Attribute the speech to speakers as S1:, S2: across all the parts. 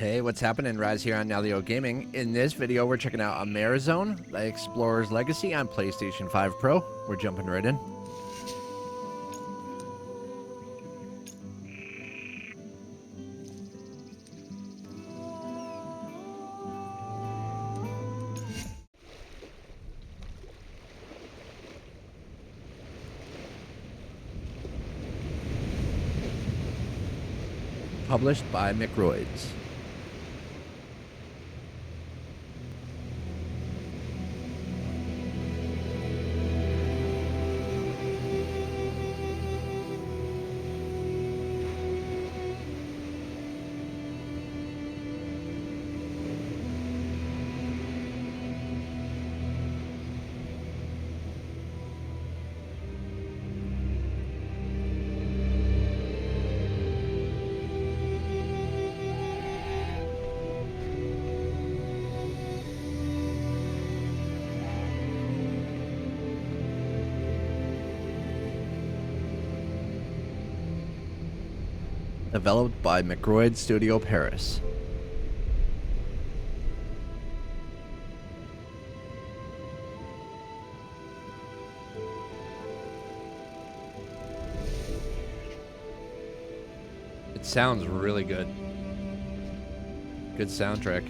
S1: Hey, what's happening? Rise here on Nalio Gaming. In this video, we're checking out Amerzone, the Explorer's Legacy on PlayStation 5 Pro. We're jumping right in. Published by MICROIDS. Developed by MICROIDS Studio Paris. It sounds really good. Good soundtrack.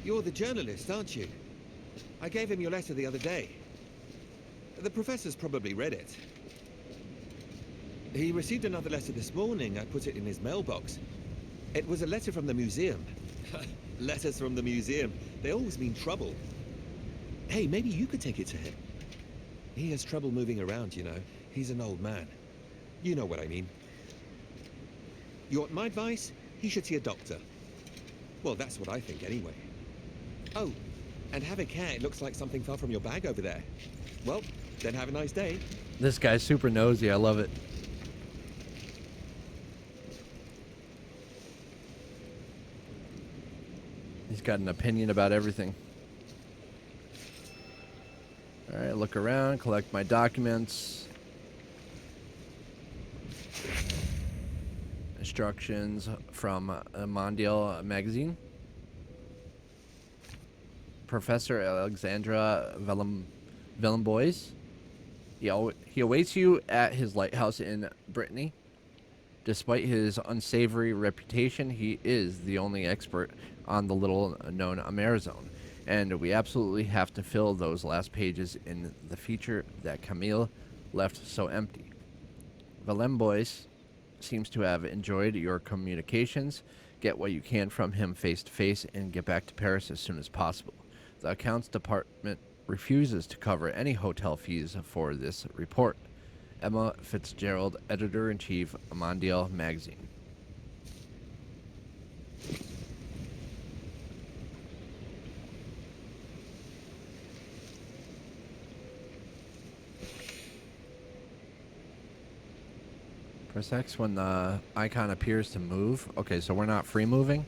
S2: You're the journalist, aren't you? I gave him your letter the other day. The professor's probably read it. He received another letter this morning. I put it in his mailbox. It was a letter from the museum. Letters from the museum. They always mean trouble. Hey, maybe you could take it to him. He has trouble moving around, you know. He's an old man. You know what I mean. You want my advice? He should see a doctor. Well, that's what I think anyway. Oh, and have a care. It looks like something fell from your bag over there. Well, then have a nice day.
S1: This guy's super nosy. I love it. He's got an opinion about everything. All right, look around, collect my documents. Instructions from Mondial magazine. Professor Alexandra Villembois. He awaits you at his lighthouse in Brittany. Despite his unsavory reputation, he is the only expert on the little-known Amerzone, and we absolutely have to fill those last pages in the feature that Camille left so empty. Villembois seems to have enjoyed your communications. Get what you can from him face-to-face and get back to Paris as soon as possible. The accounts department refuses to cover any hotel fees for this report. Emma Fitzgerald, Editor-in-Chief, Mondial Magazine. Press X when the icon appears to move. Okay, so we're not free moving.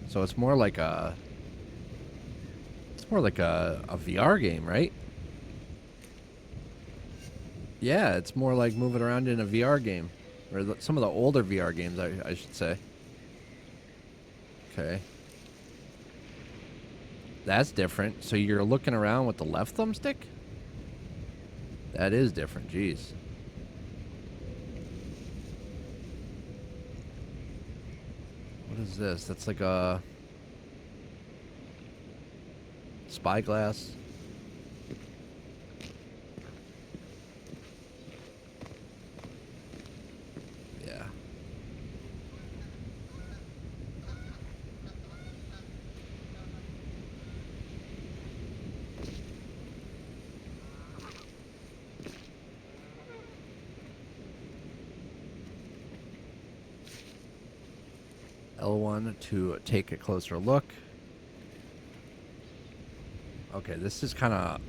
S1: So it's more like a... It's more like a VR game, right? Yeah, it's more like moving around in a VR game. Or some of the older VR games, I should say. Okay. That's different. So you're looking around with the left thumbstick? That is different, jeez. What is this? That's like a... spyglass. Yeah. L1 to take a closer look. Okay, this is kind of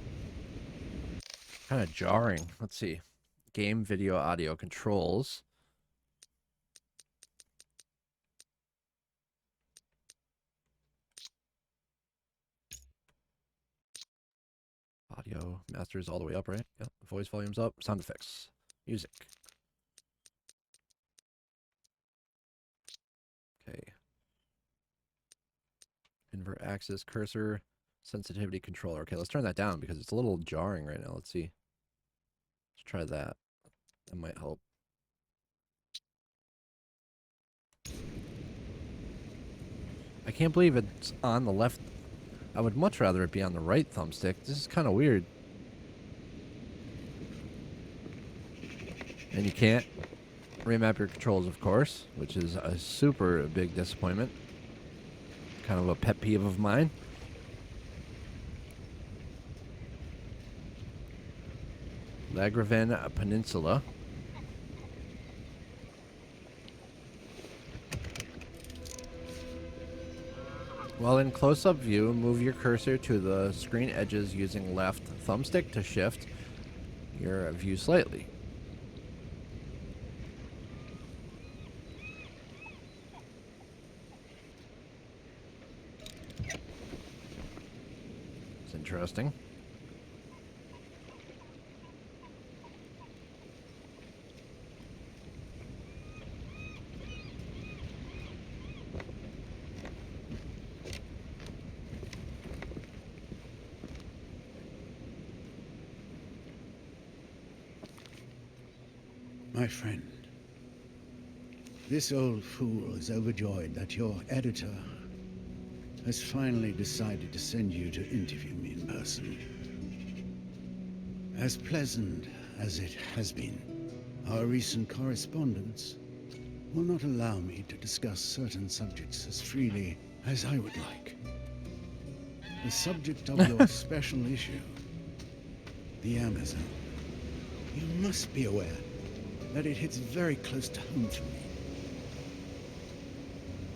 S1: jarring. Let's see. Game, video, audio controls. Audio masters all the way up, right? Yep. Voice volume's up. Sound effects. Music. Okay. Invert axis cursor sensitivity controller. Okay, let's turn that down because it's a little jarring right now. Let's see. Let's try that. That might help. I can't believe it's on the left. I would much rather it be on the right thumbstick. This is kind of weird. And you can't remap your controls, of course, which is a super big disappointment. Kind of a pet peeve of mine. Lagravin Peninsula. While in close-up view, move your cursor to the screen edges using left thumbstick to shift your view slightly. It's interesting.
S3: My friend, this old fool is overjoyed that your editor has finally decided to send you to interview me in person. As pleasant as it has been, our recent correspondence will not allow me to discuss certain subjects as freely as I would like. The subject of your special issue, the Amerzone. You must be aware that it hits very close to home for me.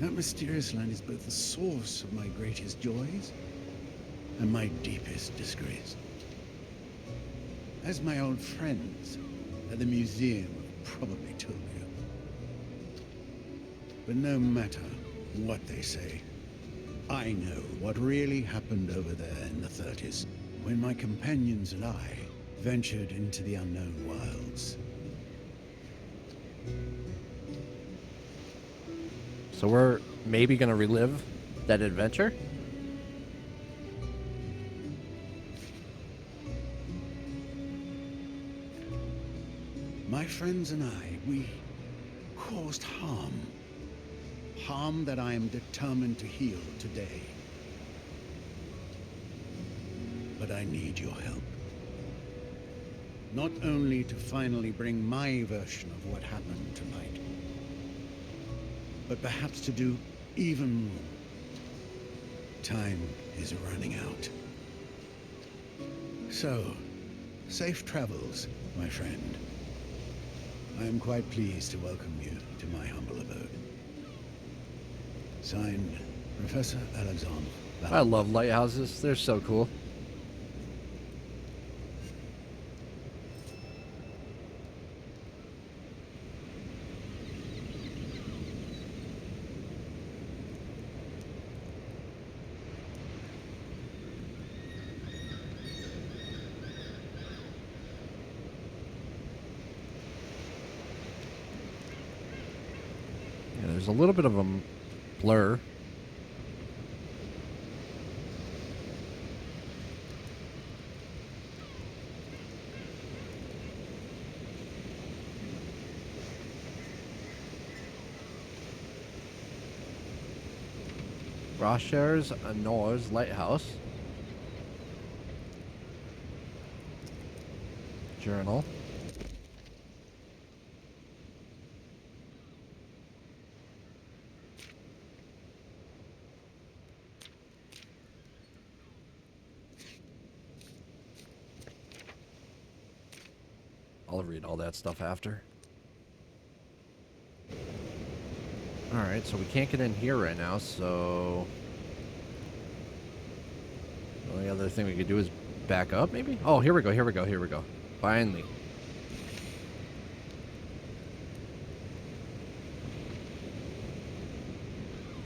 S3: That mysterious land is both the source of my greatest joys and my deepest disgrace. As my old friends at the museum have probably told you. But no matter what they say, I know what really happened over there in the 30s, when my companions and I ventured into the unknown wilds.
S1: So we're maybe going to relive that adventure?
S3: My friends and I, we caused harm. Harm that I am determined to heal today. But I need your help. Not only to finally bring my version of what happened to light, but perhaps to do even more. Time is running out. So, safe travels, my friend. I am quite pleased to welcome you to my humble abode. Signed, Professor Alexander.
S1: I love lighthouses. They're so cool. Yeah, there's a little bit of a blur. Rocher's Nor's Lighthouse. Journal. I'll read all that stuff after. Alright, so we can't get in here right now, so the only other thing we could do is back up, maybe? Oh, here we go, here we go, here we go. Finally. You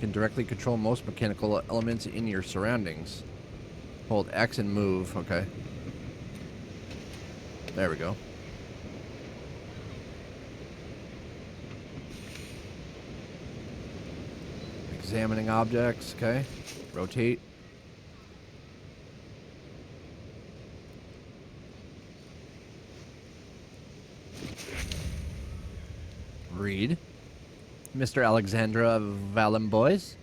S1: can directly control most mechanical elements in your surroundings. Hold X and move, okay. There we go. Examining objects, okay. Rotate. Read. Mr. Alexandra Valenboys.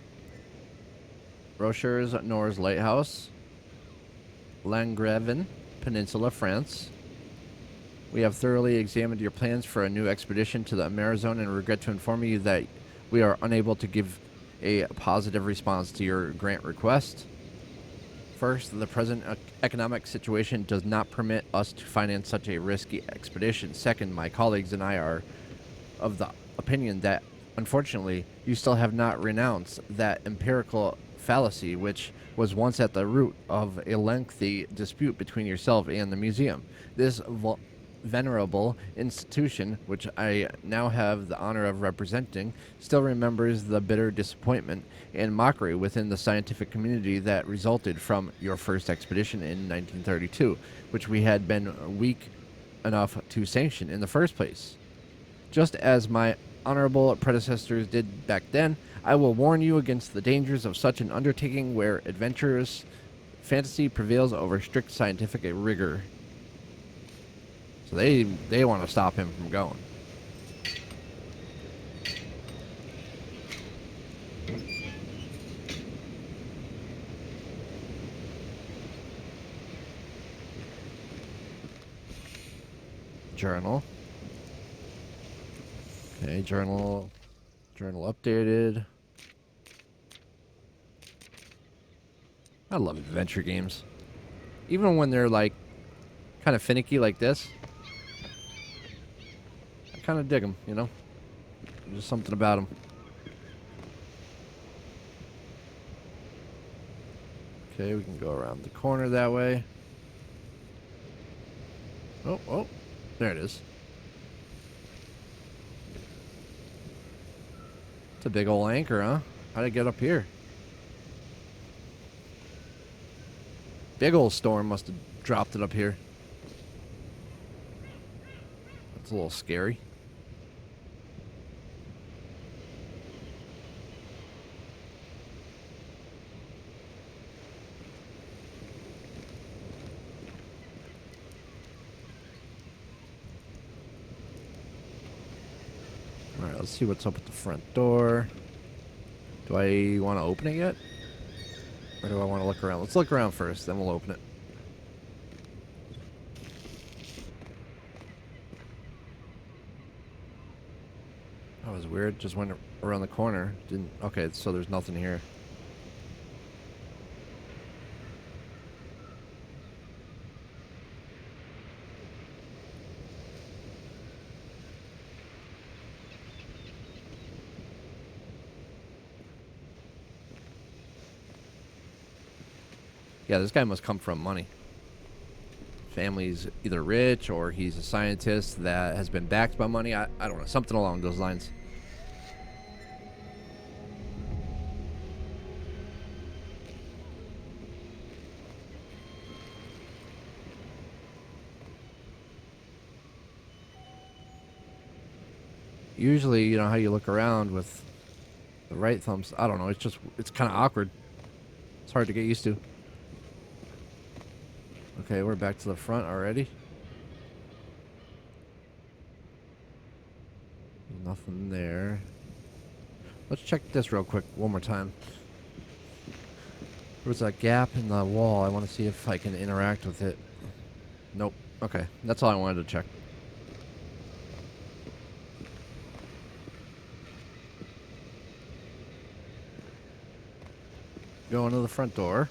S1: Brochures, Nor's Lighthouse. Langreven Peninsula, France. We have thoroughly examined your plans for a new expedition to the Amerzone and regret to inform you that we are unable to give a positive response to your grant request. First, the present economic situation does not permit us to finance such a risky expedition. Second, my colleagues and I are of the opinion that, unfortunately, you still have not renounced that empirical fallacy which was once at the root of a lengthy dispute between yourself and the museum. This venerable institution, which I now have the honor of representing, still remembers the bitter disappointment and mockery within the scientific community that resulted from your first expedition in 1932, which we had been weak enough to sanction in the first place. Just as my honorable predecessors did back then, I will warn you against the dangers of such an undertaking where adventurous fantasy prevails over strict scientific rigor. So they want to stop him from going. Journal. Okay, journal updated. I love adventure games. Even when they're like kind of finicky like this. I kind of dig them, you know? There's just something about them. Okay, we can go around the corner that way. Oh, there it is. It's a big old anchor, huh? How'd it get up here? Big old storm must have dropped it up here. That's a little scary. Alright, let's see what's up at the front door. Do I want to open it yet? Or do I want to look around? Let's look around first, then we'll open it. That was weird. Just went around the corner. Didn't. Okay, so there's nothing here. Yeah, this guy must come from money. Family's either rich or he's a scientist that has been backed by money. I don't know. Something along those lines. Usually, you know how you look around with the right thumbs. I don't know. It's kind of awkward. It's hard to get used to. Okay, we're back to the front already. Nothing there. Let's check this real quick one more time. There was a gap in the wall. I want to see if I can interact with it. Nope. Okay, that's all I wanted to check. Going to the front door.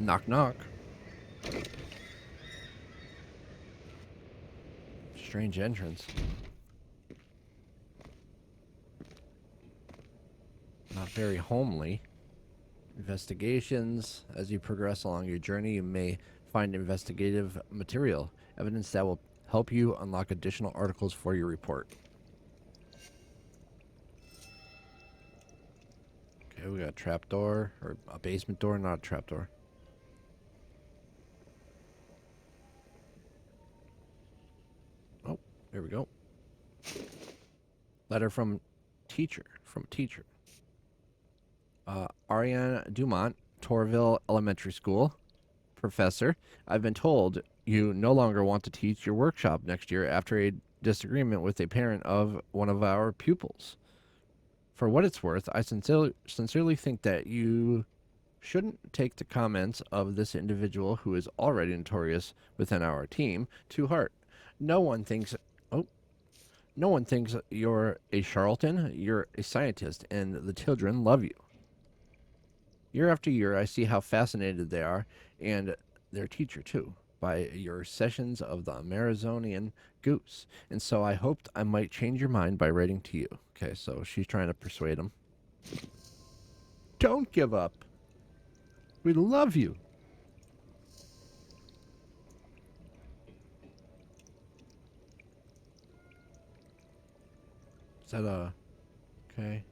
S1: Knock, knock. Strange entrance. Not very homely. Investigations. As you progress along your journey, you may find investigative material, evidence that will help you unlock additional articles for your report. Okay, Okay, we got a trapdoor, or a basement door, not a trapdoor. Oh, there we go. Letter from teacher. Ariane Dumont, Torville Elementary School. Professor, I've been told you no longer want to teach your workshop next year after a disagreement with a parent of one of our pupils. For what it's worth, I sincerely think that you shouldn't take the comments of this individual who is already notorious within our team to heart. No one thinks you're a charlatan, you're a scientist, and the children love you. Year after year, I see how fascinated they are, and their teacher too, by your sessions of the Amerzonian goose. And so I hoped I might change your mind by writing to you. Okay, so she's trying to persuade him. Don't give up. We love you. Is that a... Okay.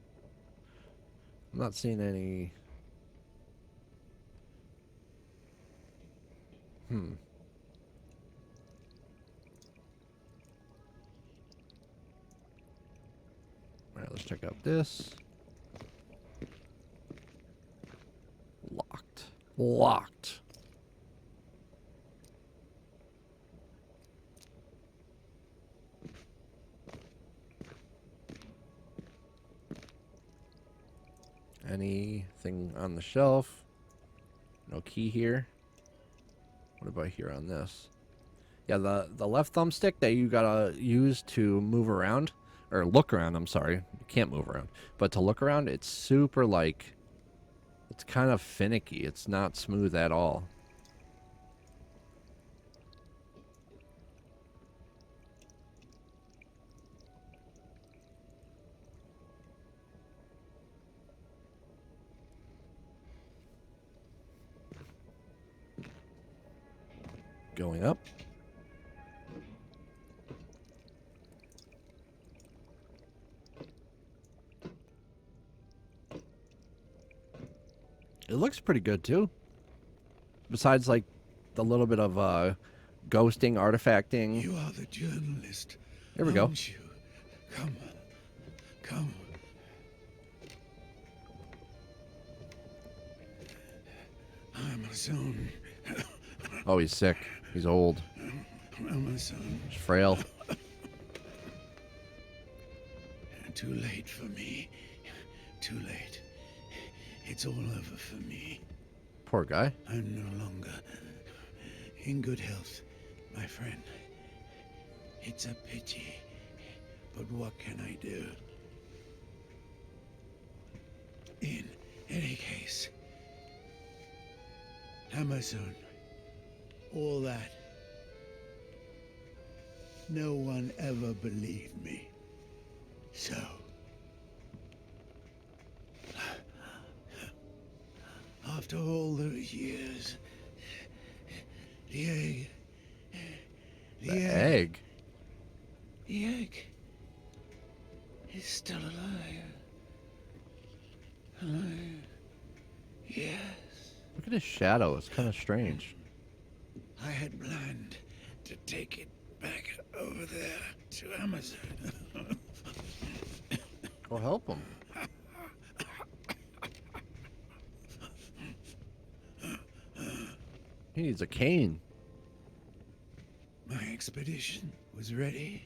S1: I'm not seeing any... Alright, let's check out this. Locked. Anything on the shelf? No key here. What about here on this? Yeah, the left thumbstick that you gotta use to move around, or look around, I'm sorry. You can't move around. But to look around, it's super, like, it's kind of finicky. It's not smooth at all. Going up. It looks pretty good too. Besides, like, the little bit of ghosting, artifacting.
S3: You are the journalist.
S1: There we go.
S3: Aren't you? Come. Amerzone.
S1: Oh, he's sick. He's old.
S3: Amerzone.
S1: He's frail.
S3: Too late for me. Too late. It's all over for me.
S1: Poor guy.
S3: I'm no longer in good health, my friend. It's a pity, but what can I do? In any case, Amerzone, all that. No one ever believed me. So, after all those years, the egg.
S1: The egg?
S3: The egg is still alive. Alive. Yes.
S1: Look at his shadow. It's kind of strange.
S3: I had planned to take it back over there to Amerzone.
S1: Go help him. He needs a cane.
S3: My expedition was ready.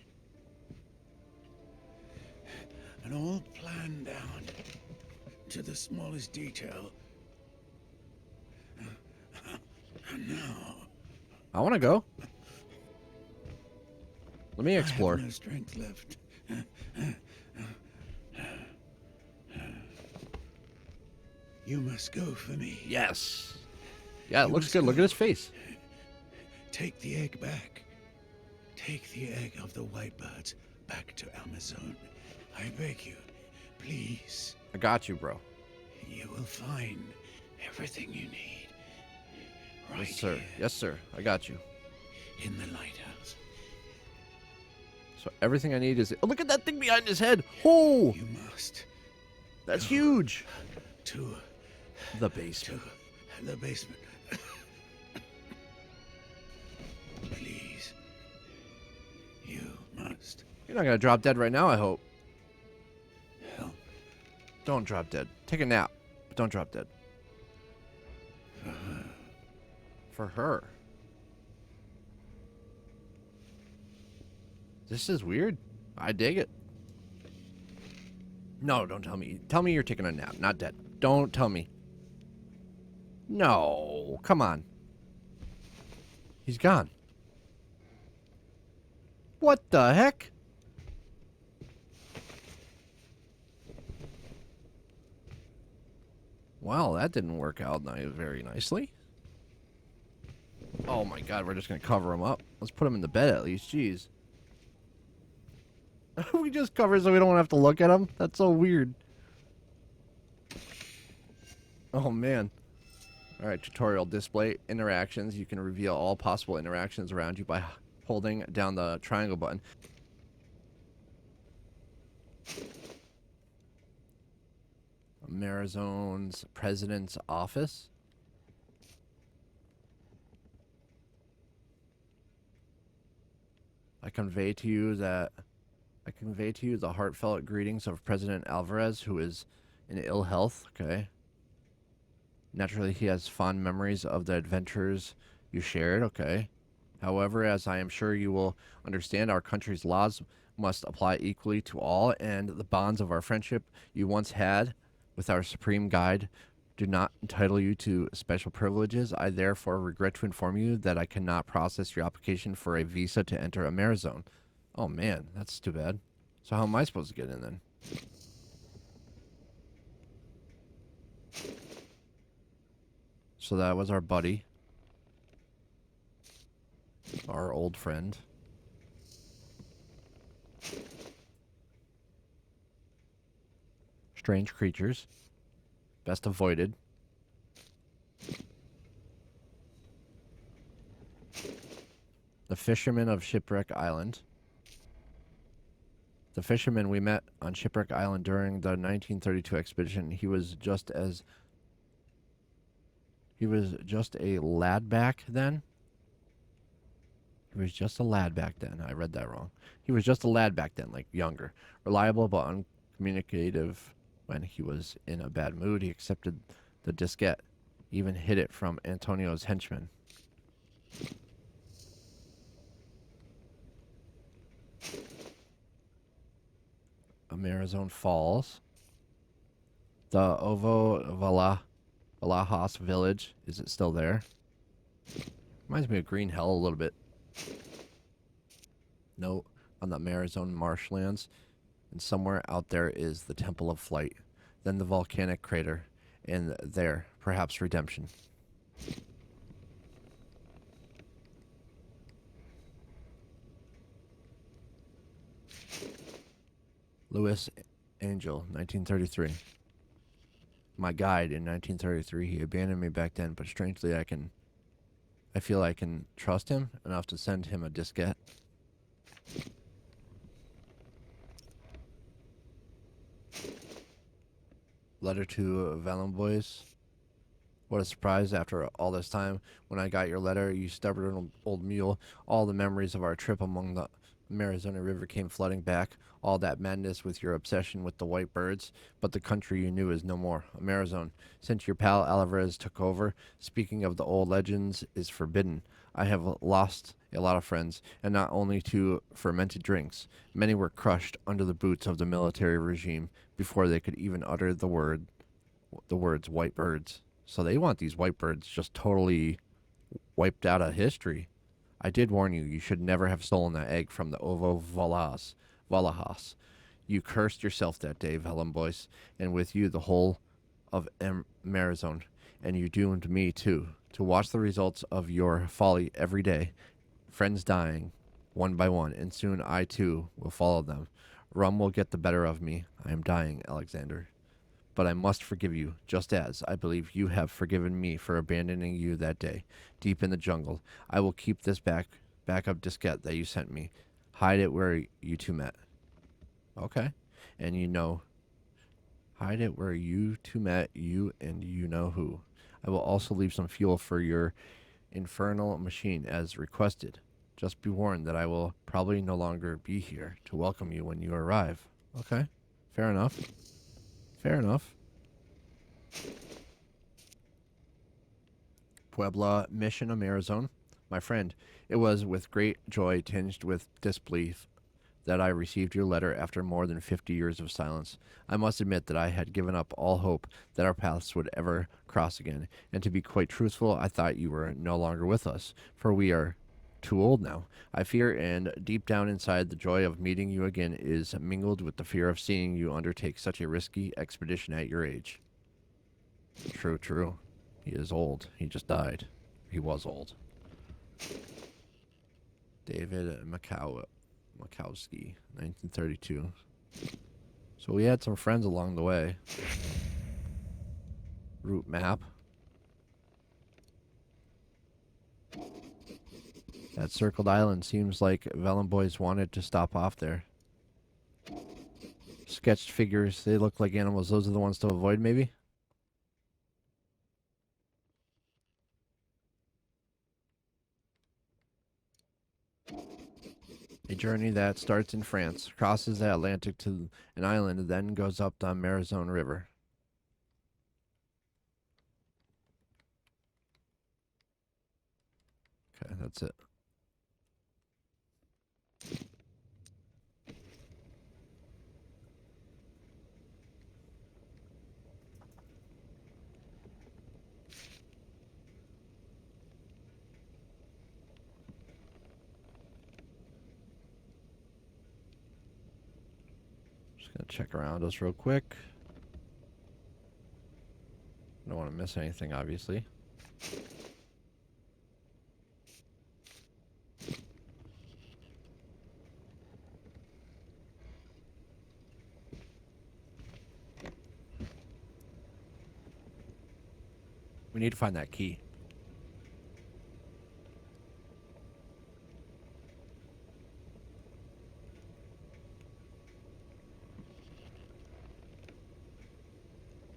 S3: And all planned down to the smallest detail. And now...
S1: I want to go. Let me explore.
S3: I have no strength left. You must go for me.
S1: Yes. Yeah, it looks good. Look at his face.
S3: Take the egg back. Take the egg of the whitebirds back to Amerzone. I beg you, please.
S1: I got you, bro.
S3: You will find everything you need. Right
S1: Yes, sir.
S3: here
S1: Yes, sir. I got you.
S3: in the lighthouse.
S1: So everything I need is... Oh, look at that thing behind his head. Oh,
S3: You must
S1: that's
S3: go
S1: huge.
S3: To
S1: The basement.
S3: the basement. Please. You must
S1: You're not gonna drop dead right now, I hope.
S3: help
S1: Don't drop dead. Take a nap, but don't drop dead.
S3: her.
S1: For her. This is weird. I dig it. No, don't tell me. Tell me you're taking a nap, not dead. Don't tell me. No, come on. He's gone. What the heck? Well, that didn't work out very nicely. Oh my god, we're just gonna cover him up. Let's put him in the bed at least, jeez. We just cover so we don't have to look at him? That's so weird. Oh man. Alright, tutorial display interactions. You can reveal all possible interactions around you by holding down the triangle button. Amerzone's president's office. I convey to you the heartfelt greetings of President Alvarez, who is in ill health. Okay. Naturally, he has fond memories of the adventures you shared. Okay. However, as I am sure you will understand, our country's laws must apply equally to all, and the bonds of our friendship you once had with our supreme guide do not entitle you to special privileges. I therefore regret to inform you that I cannot process your application for a visa to enter Amerzone. Oh man, that's too bad. So how am I supposed to get in then? So that was our buddy. Our old friend. Strange creatures. Best avoided. The fisherman of Shipwreck Island. The fisherman we met on Shipwreck Island during the 1932 expedition. He was just a lad back then. He was just a lad back then. I read that wrong. He was just a lad back then, like younger. Reliable but uncommunicative. When he was in a bad mood, he accepted the diskette, even hid it from Antonio's henchmen. Amerzone Falls. The Valahas village. Is it still there? Reminds me of Green Hell a little bit. No, on the Amerzone marshlands. And somewhere out there is the Temple of Flight. Then the volcanic crater. And there, perhaps redemption. Louis Angel, 1933. My guide in 1933. He abandoned me back then, but strangely I feel I can trust him enough to send him a diskette. Letter to Valenboys. What a surprise after all this time. When I got your letter, you stubborn old mule, all the memories of our trip among the Amerzone River came flooding back. All that madness with your obsession with the white birds. But the country you knew is no more. Amerzone, since your pal Alvarez took over, speaking of the old legends is forbidden. I have lost a lot of friends, and not only to fermented drinks. Many were crushed under the boots of the military regime before they could even utter the words white birds. So they want these white birds just totally wiped out of history. I did warn you, you should never have stolen that egg from the Ovo Valahas. You cursed yourself that day, Valenboys, and with you the whole of Amerzone, and you doomed me too, to watch the results of your folly every day. Friends dying, one by one, and soon I too will follow them. Rum will get the better of me. I am dying, Alexander. But I must forgive you, just as I believe you have forgiven me for abandoning you that day, deep in the jungle. I will keep this backup diskette that you sent me. Hide it where you two met. Okay. And you know Hide it where you two met, you and you know who. I will also leave some fuel for your infernal machine as requested. Just be warned that I will probably no longer be here to welcome you when you arrive. Okay. Fair enough. Fair enough. Puebla Mission, Amerzone. My friend, it was with great joy tinged with disbelief that I received your letter after more than 50 years of silence. I must admit that I had given up all hope that our paths would ever cross again, and to be quite truthful, I thought you were no longer with us, for we are too old now. I fear, and deep down inside, the joy of meeting you again is mingled with the fear of seeing you undertake such a risky expedition at your age. True, true. He is old. He just died. He was old. David Makowski, 1932. So we had some friends along the way. Route map. That circled island seems like Vellum boys wanted to stop off there. Sketched figures, they look like animals. Those are the ones to avoid, maybe? A journey that starts in France, crosses the Atlantic to an island, and then goes up the Amerzone River. Okay, that's it. Just gonna check around us real quick. Don't want to miss anything, obviously. We need to find that key.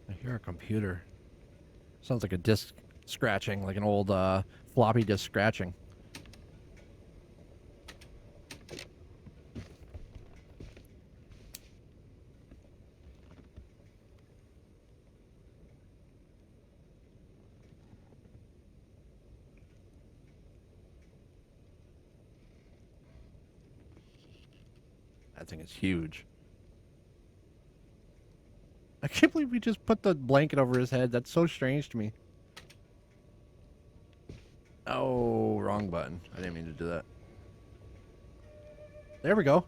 S1: I hear a computer. Sounds like a disc scratching, like an old floppy disk scratching. That thing is huge. I can't believe we just put the blanket over his head. That's so strange to me. Oh, wrong button. I didn't mean to do that. There we go.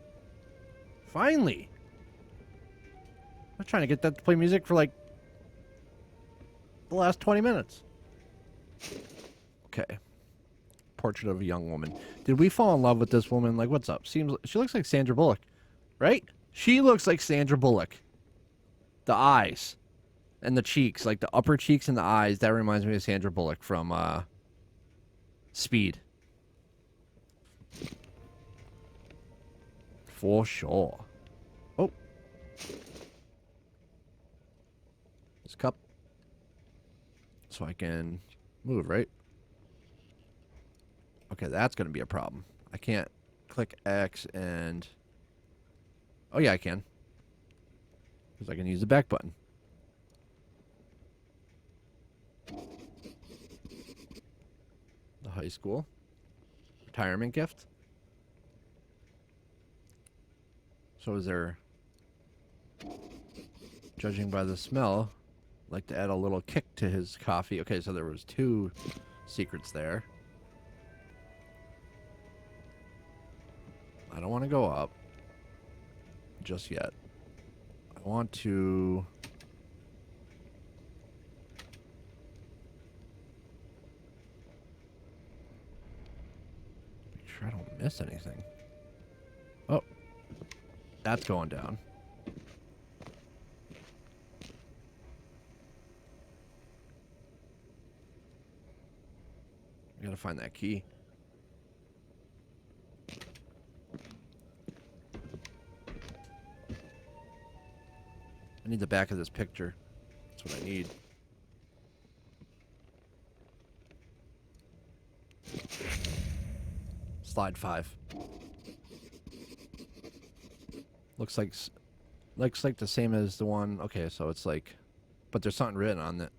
S1: Finally. I was trying to get that to play music for like the last 20 minutes. Okay. Portrait of a young woman. Did we fall in love with this woman? Like, what's up? She looks like Sandra Bullock, right? She looks like Sandra Bullock. The eyes and the cheeks, like the upper cheeks and the eyes, that reminds me of Sandra Bullock from Speed. For sure. Oh. This cup. So I can move, right? Okay, that's going to be a problem. I can't click X and... Oh, yeah, I can. Because I can use the back button. The high school. Retirement gift. So is there... Judging by the smell, I'd like to add a little kick to his coffee. Okay, so there was 2 secrets there. I don't want to go up just yet. I want to... make sure I don't miss anything. Oh. That's going down. I gotta find that key. I need the back of this picture. That's what I need. Slide 5. Looks like the same as the one. Okay, so it's like, but there's something written on it.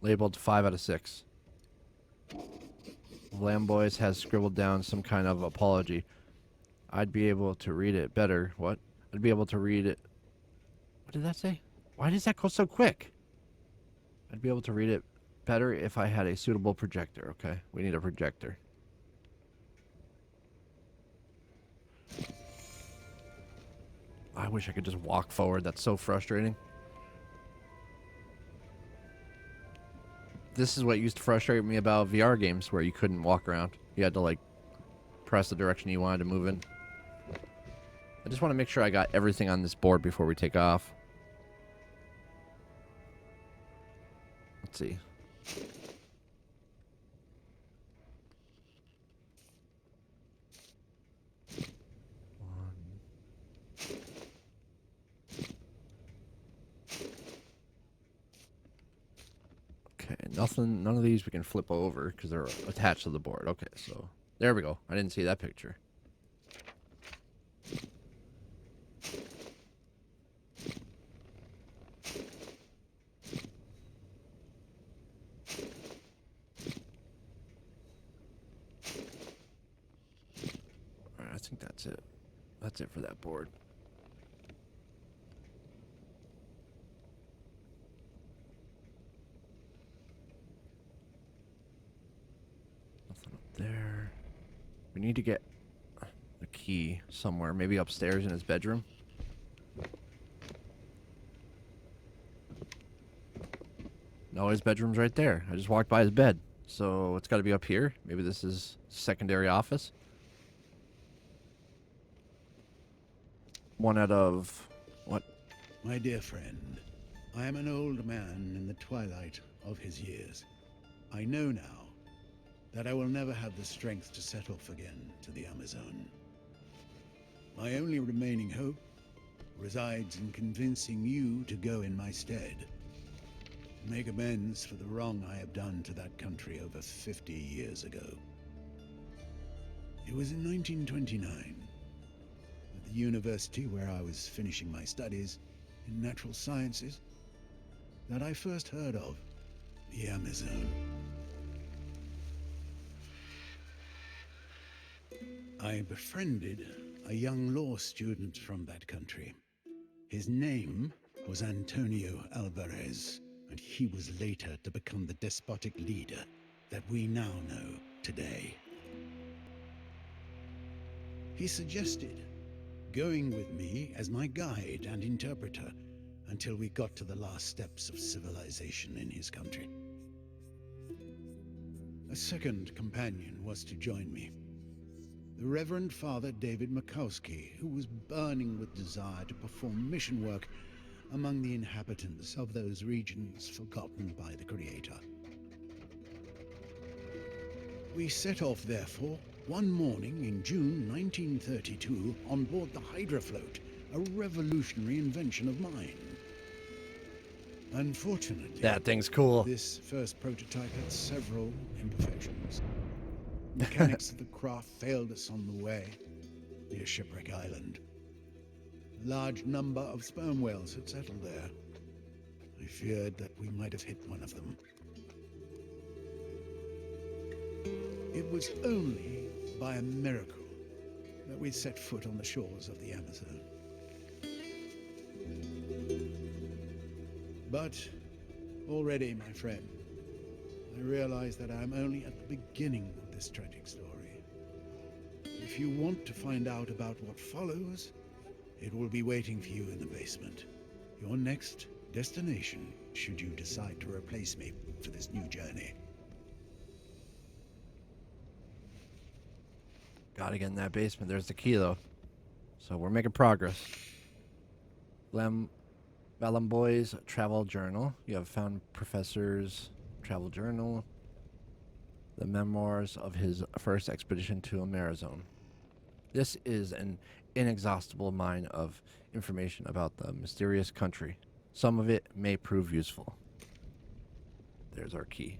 S1: Labeled 5 out of 6. Lamboys has scribbled down some kind of apology. I'd be able to read it better. What? I'd be able to read it. What did that say? Why does that go so quick? I'd be able to read it better if I had a suitable projector. Okay, we need a projector. I wish I could just walk forward. That's so frustrating. This is what used to frustrate me about VR games, where you couldn't walk around. You had to, like, press the direction you wanted to move in. I just want to make sure I got everything on this board before we take off. Let's see. Okay, none of these we can flip over because they're attached to the board. Okay, so there we go. I didn't see that picture. All right, I think that's it. That's it for that board. Nothing up there. We need to get the key somewhere. Maybe upstairs in his bedroom. No, his bedroom's right there. I just walked by his bed. So it's got to be up here. Maybe this is secondary office. One out of... what?
S3: My dear friend, I am an old man in the twilight of his years. I know now that I will never have the strength to set off again to the Amerzone. My only remaining hope resides in convincing you to go in my stead. Make amends for the wrong I have done to that country over 50 years ago. It was in 1929, at the university where I was finishing my studies in natural sciences, that I first heard of the Amerzone. I befriended a young law student from that country. His name was Antonio Alvarez, and he was later to become the despotic leader that we now know today. He suggested going with me as my guide and interpreter until we got to the last steps of civilization in his country. A second companion was to join me. The Reverend Father David Makowski, who was burning with desire to perform mission work among the inhabitants of those regions forgotten by the Creator. We set off, therefore, one morning in June 1932 on board the Hydra float, a revolutionary invention of mine. Unfortunately,
S1: That thing's cool.
S3: this first prototype had several imperfections. Mechanics of the craft failed us on the way, near Shipwreck Island. A large number of sperm whales had settled there. I feared that we might have hit one of them. It was only by a miracle that we set foot on the shores of the Amerzone. But already, my friend, I realize that I'm only at the beginning of this tragic story. If you want to find out about what follows, it will be waiting for you in the basement. Your next destination, should you decide to replace me for this new journey.
S1: Gotta get in that basement. There's the key, though. So we're making progress. Boy's travel journal. You have found Professor's travel journal. The memoirs of his first expedition to Amerzone. This is an inexhaustible mine of information about the mysterious country. Some of it may prove useful. There's our key.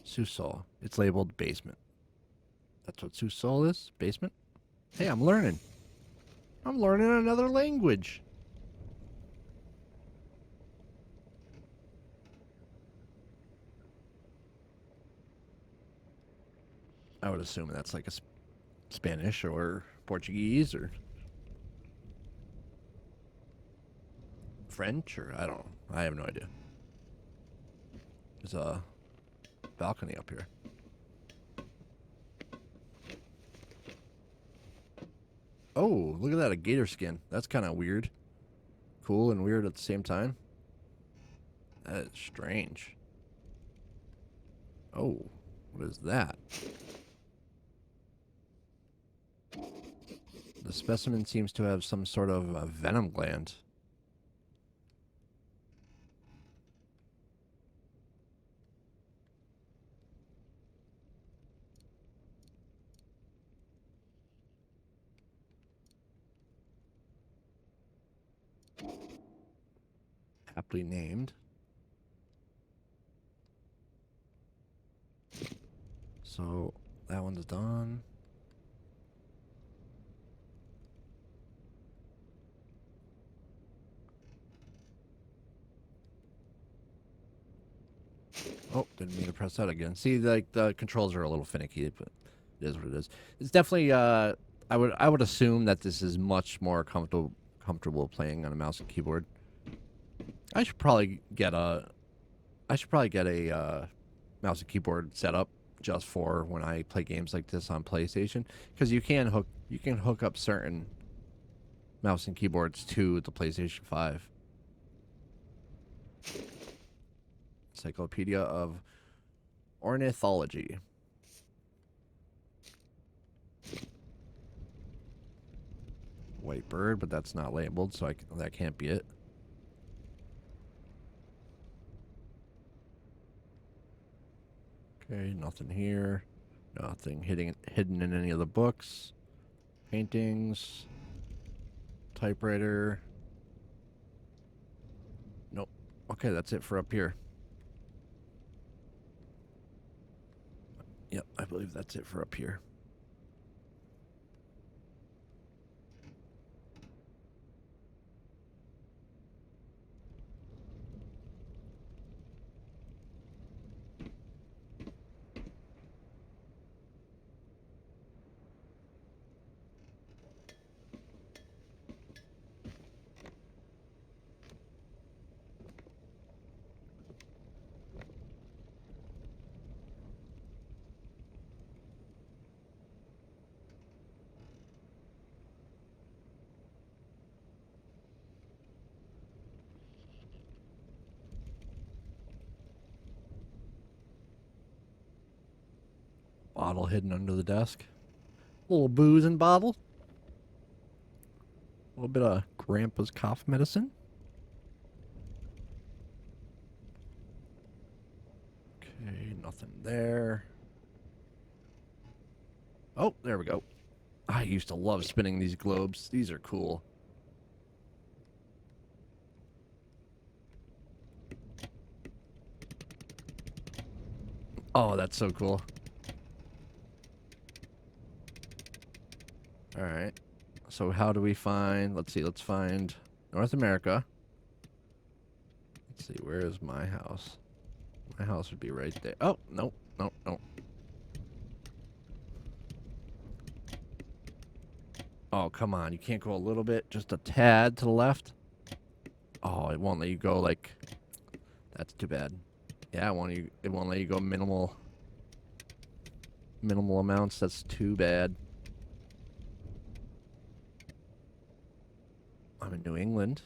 S1: Susol. It's labeled basement. That's what Susol is? Basement? Hey, I'm learning. I'm learning another language. I would assume that's like a Spanish or Portuguese or French or I don't know. I have no idea. There's a balcony up here. Oh, look at that, a gator skin. That's kind of weird. Cool and weird at the same time. That is strange. Oh, what is that? The specimen seems to have some sort of a venom gland. Aptly named. So that one's done. Oh, didn't mean to press that again. See, like the controls are a little finicky, but it is what it is. It's definitely. I would assume that this is much more comfortable playing on a mouse and keyboard. I should probably get a. Mouse and keyboard setup just for when I play games like this on PlayStation, because you can hook up certain mouse and keyboards to the PlayStation 5. Encyclopedia of Ornithology. White bird, but that's not labeled, so that can't be it. Okay, nothing here. Nothing hidden in any of the books. Paintings. Typewriter. Nope. Okay, that's it for up here. Yep, I believe that's it for up here. Bottle hidden under the desk. A little booze and bottle. A little bit of Grandpa's cough medicine. Okay, nothing there. Oh, there we go. I used to love spinning these globes. These are cool. Oh, that's so cool. All right. So how do we find... Let's see. Let's find North America. Let's see. Where is my house? My house would be right there. Oh, no. No, no. Oh, come on. You can't go a little bit, just a tad to the left? Oh, it won't let you go, like... That's too bad. Yeah, it won't let you go minimal amounts. That's too bad. I'm in New England.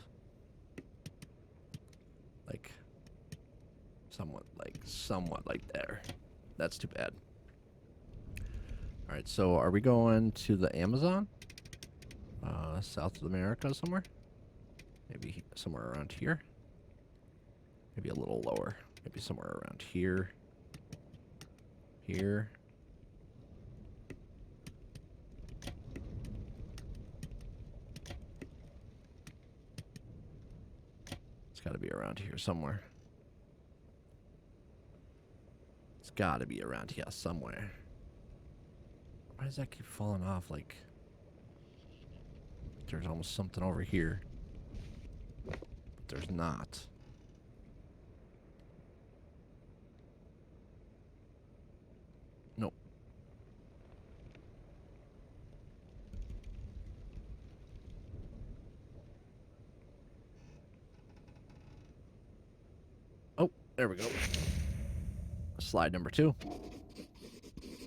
S1: Like... Somewhat like there. That's too bad. Alright, so are we going to the Amazon? South of America somewhere? Maybe somewhere around here? Maybe a little lower. Maybe somewhere around here. Here. It's got to be around here somewhere. It's got to be around here somewhere. Why does that keep falling off? Like, there's almost something over here. But there's not. Nope. Oh, there we go. Slide number 2.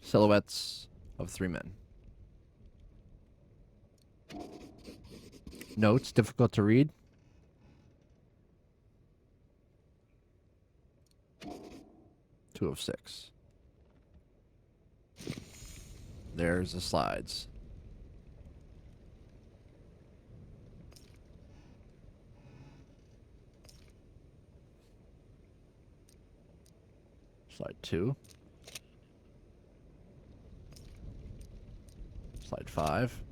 S1: Silhouettes of 3 men. Notes, difficult to read. Two of 6. There's the slides. Slide 2. Slide 5.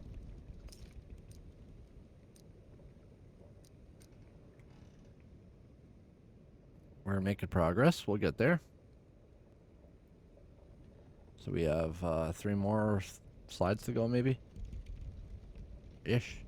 S1: We're making progress. We'll get there. So we have 3 more slides to go, maybe? Ish.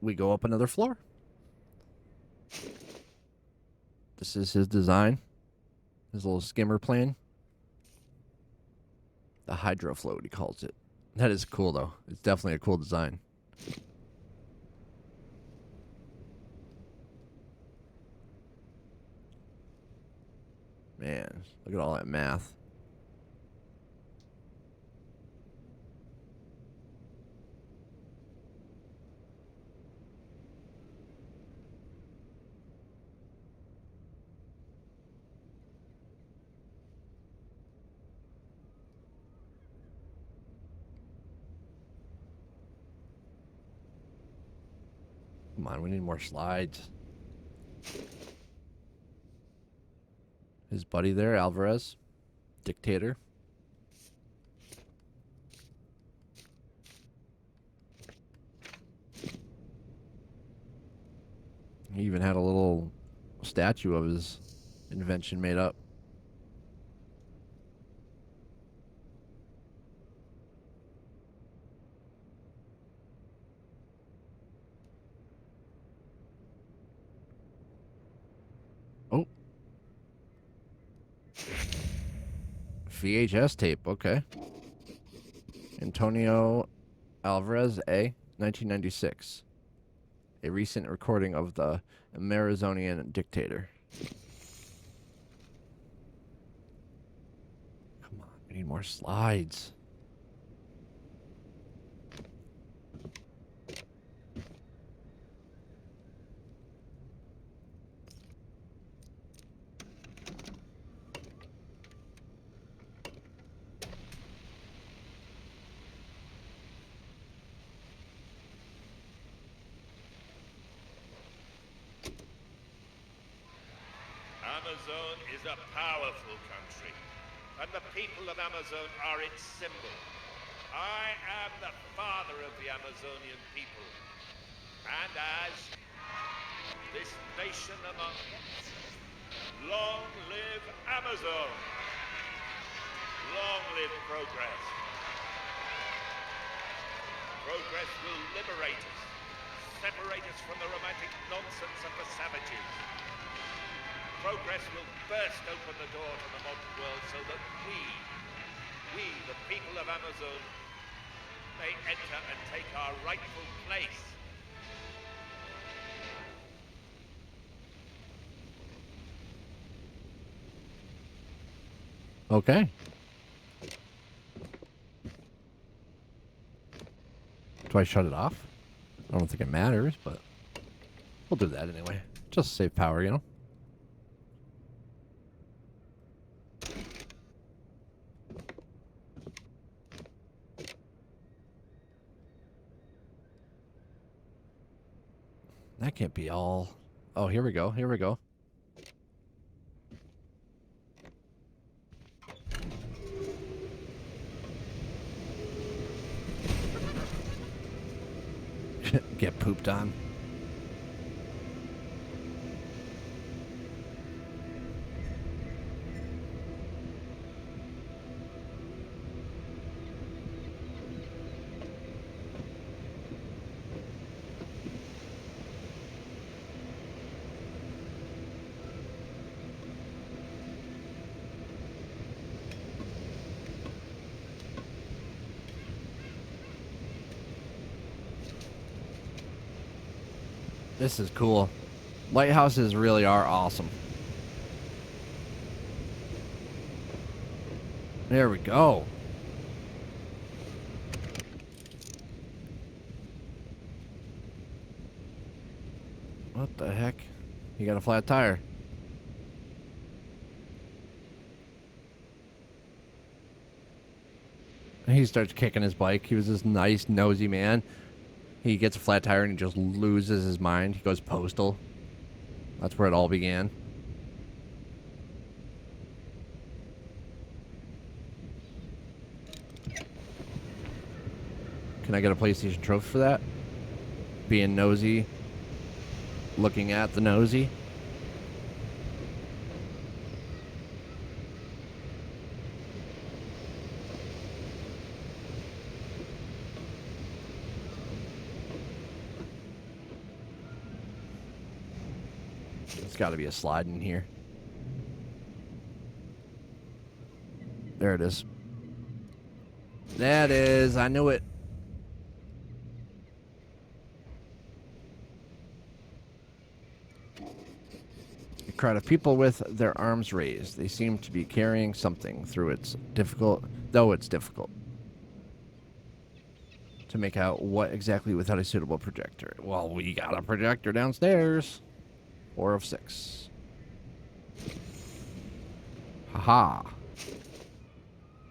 S1: We go up another floor. This is his design. His little skimmer plane. The hydro float, he calls it. That is cool, though. It's definitely a cool design. Man, look at all that math. Come on, we need more slides. His buddy there, Alvarez, dictator. He even had a little statue of his invention made up. Oh. VHS tape, okay. Antonio Alvarez, A, 1996. A recent recording of the Amerzonian dictator. Come on, we need more slides.
S4: Amazone is a powerful country, and the people of Amazone are its symbol. I am the father of the Amazonian people, and as this nation among long live Amazone, long live progress. Progress will liberate us, separate us from the romantic nonsense of the savages. Progress will burst open the door to the modern world so that we, the people of Amazone, may enter and take our rightful place.
S1: Okay. Do I shut it off? I don't think it matters, but we'll do that anyway. Just save power, you know? That can't be all. Oh, here we go. Here we go. Get pooped on. This is cool. Lighthouses really are awesome. There we go. What the heck? You got a flat tire. He starts kicking his bike. He was this nice, nosy man. He gets a flat tire and he just loses his mind. He goes postal. That's where it all began. Can I get a PlayStation trophy for that? Being nosy. Looking at the nosy. There's got to be a slide in here. There it is. That is. I knew it. A crowd of people with their arms raised. They seem to be carrying something through its difficult, though it's difficult to make out what exactly without a suitable projector. Well, we got a projector downstairs. 4 of 6. Haha.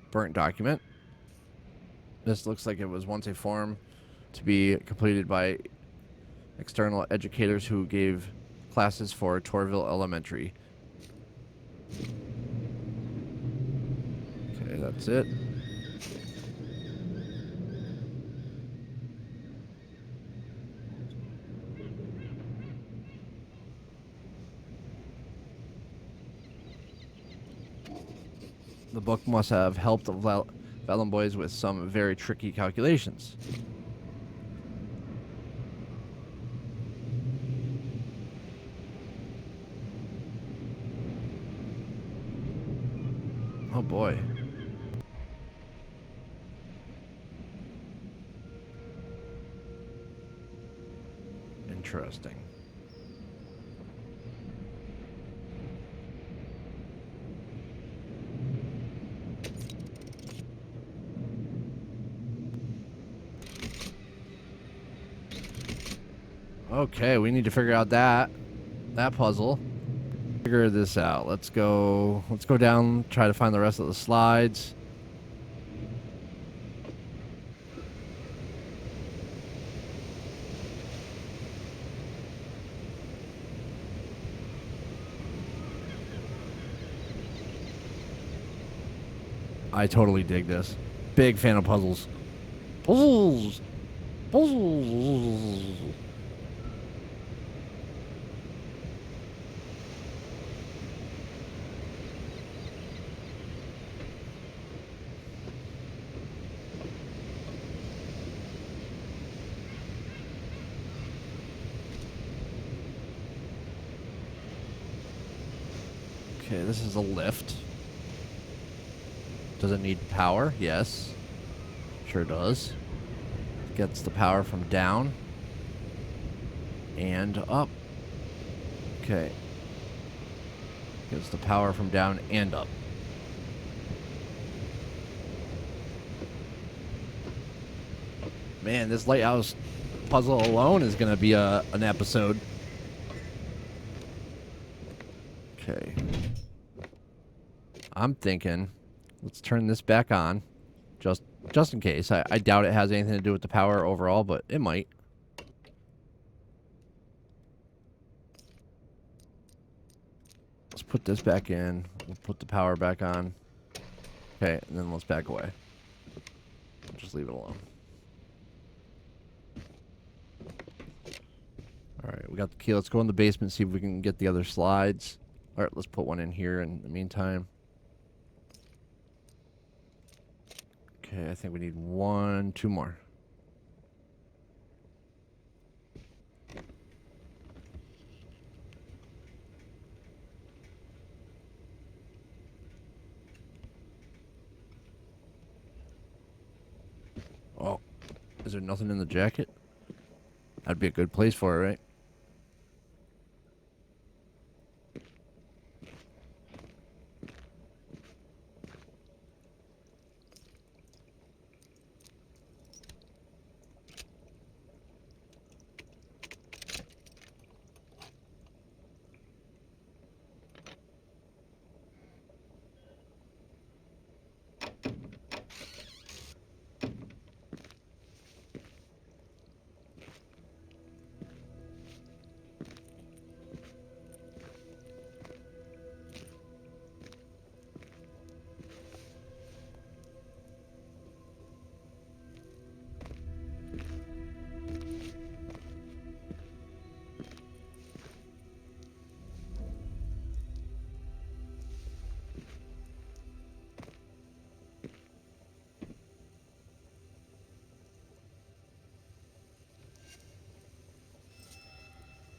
S1: Burnt document. This looks like it was once a form to be completed by external educators who gave classes for Torville Elementary. Okay, that's it. The book must have helped the Vellum boys with some very tricky calculations. Oh boy. Interesting. Okay, we need to figure out that puzzle. Figure this out. Let's go down, try to find the rest of the slides. I totally dig this. Big fan of puzzles. Puzzles. Puzzles. Okay, this is a lift. Does it need power? Yes. Sure does. Gets the power from down and up. Okay. Gets the power from down and up. Man, this lighthouse puzzle alone is going to be an episode. Okay. I'm thinking, let's turn this back on, just in case. I doubt it has anything to do with the power overall, but it might. put this back in. We'll put the power back on. Okay, and then let's back away. Just leave it alone. Alright, we got the key. Let's go in the basement, see if we can get the other slides. Alright, let's put one in here in the meantime. Okay, I think we need two more. Oh, is there nothing in the jacket? That'd be a good place for it, right?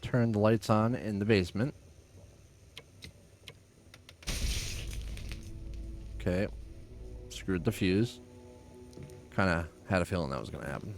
S1: Turn the lights on in the basement. Okay. Screwed the fuse. Kind of had a feeling that was going to happen.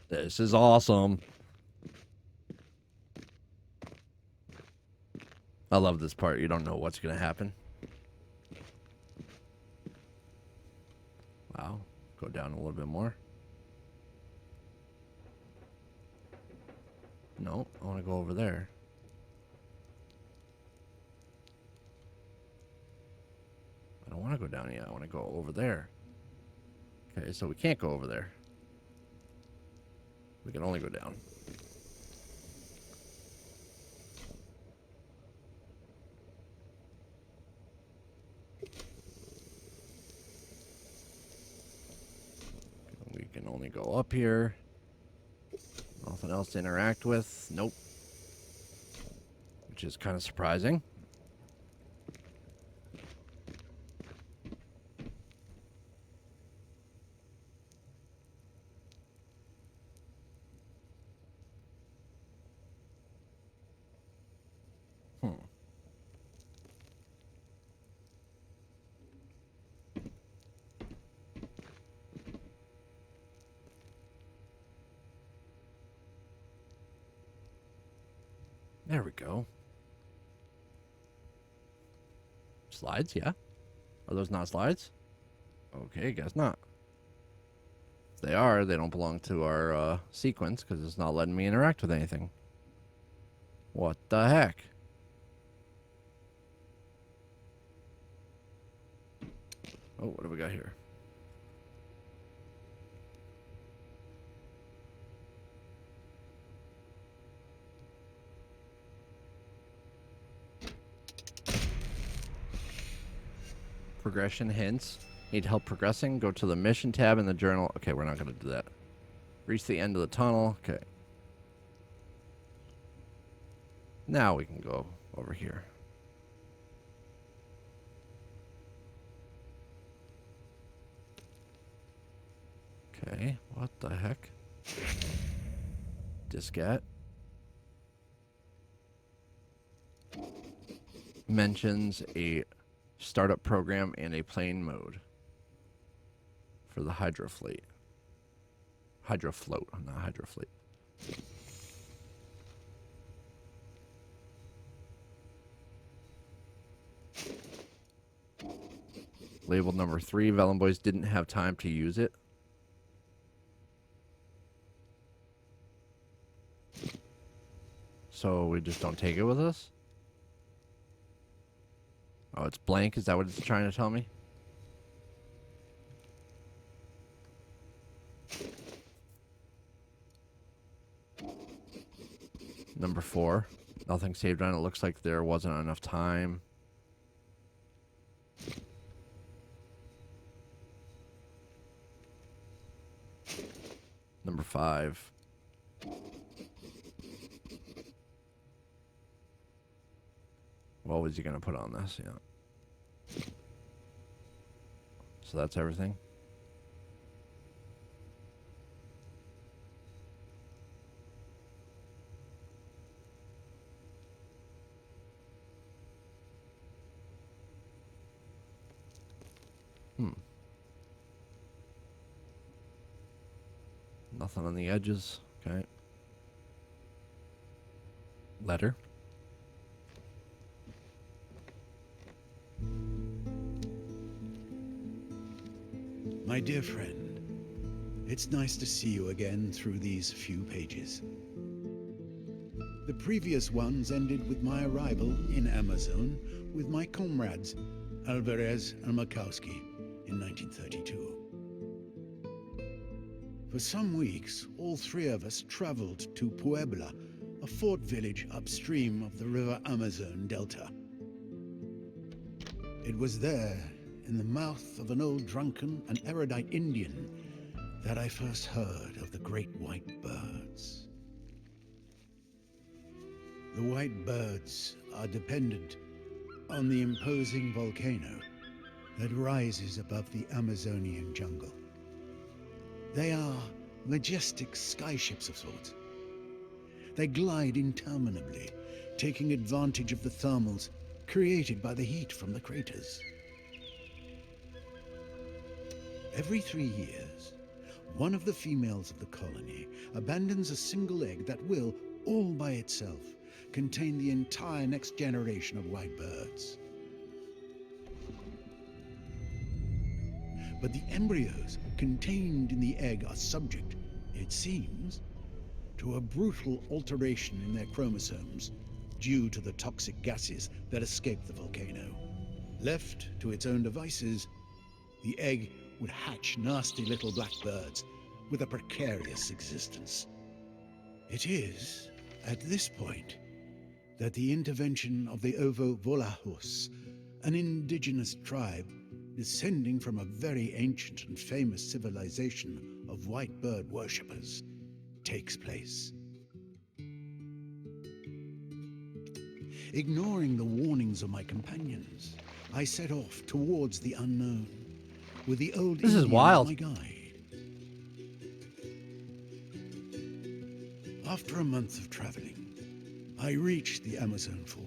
S1: This is awesome. I love this part. You don't know what's going to happen. Wow. Go down a little bit more. No, I want to go over there. I don't want to go down yet. I want to go over there. Okay, so we can't go over there. We can only go down. We can only go up here. Nothing else to interact with. Nope. Which is kind of surprising. There we go. Slides, yeah. Are those not slides? Okay, guess not. If they are, they don't belong to our sequence because it's not letting me interact with anything. What the heck? Oh, what do we got here? Progression hints. Need help progressing? Go to the mission tab in the journal. Okay, we're not going to do that. Reach the end of the tunnel. Okay. Now we can go over here. Okay, what the heck? Diskette. Mentions a startup program and a plane mode for the Hydro fleet. Hydrofloat, not hydrofleet. Labeled number 3. Vellum Boys didn't have time to use it. So we just don't take it with us? Oh, it's blank? Is that what it's trying to tell me? Number 4. Nothing saved on it. Looks like there wasn't enough time. Number 5. What was he going to put on this? Yeah. So that's everything. Nothing on the edges. Okay. Letter.
S3: My dear friend, it's nice to see you again through these few pages. The previous ones ended with my arrival in Amerzone with my comrades, Alvarez and Makowski, in 1932. For some weeks, all 3 of us traveled to Puebla, a fort village upstream of the river Amazon Delta. It was there, in the mouth of an old drunken and erudite Indian, that I first heard of the great white birds. The white birds are dependent on the imposing volcano that rises above the Amazonian jungle. They are majestic skyships of sorts. They glide interminably, taking advantage of the thermals created by the heat from the craters. Every 3 years, one of the females of the colony abandons a single egg that will, all by itself, contain the entire next generation of white birds. But the embryos contained in the egg are subject, it seems, to a brutal alteration in their chromosomes due to the toxic gases that escape the volcano. Left to its own devices, the egg would hatch nasty little black birds with a precarious existence. It is at this point that the intervention of the Ovo-Volahos, an indigenous tribe descending from a very ancient and famous civilization of white bird worshippers, takes place. Ignoring the warnings of my companions, I set off towards the unknown, with the old
S1: This is
S3: Indian
S1: wild.
S3: as my guide. After a month of traveling, I reached the Amazon Falls.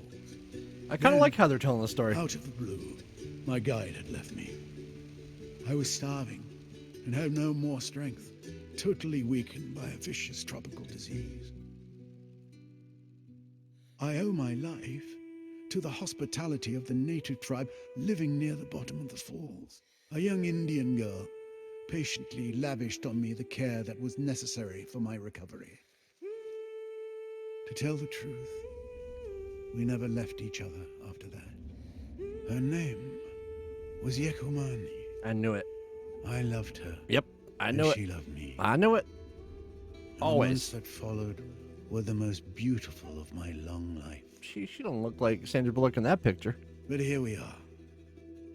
S1: I kind of like how they're telling the story.
S3: Out of the blue, my guide had left me. I was starving and had no more strength, totally weakened by a vicious tropical disease. I owe my life to the hospitality of the native tribe living near the bottom of the falls. A young Indian girl patiently lavished on me the care that was necessary for my recovery. To tell the truth, we never left each other after that. Her name was Yekomani.
S1: I knew it.
S3: I loved her.
S1: Yep, I
S3: and
S1: knew it.
S3: she loved me.
S1: I knew it.
S3: And the
S1: Always.
S3: months that followed were the most beautiful of my long life.
S1: She don't look like Sandra Bullock in that picture.
S3: But here we are,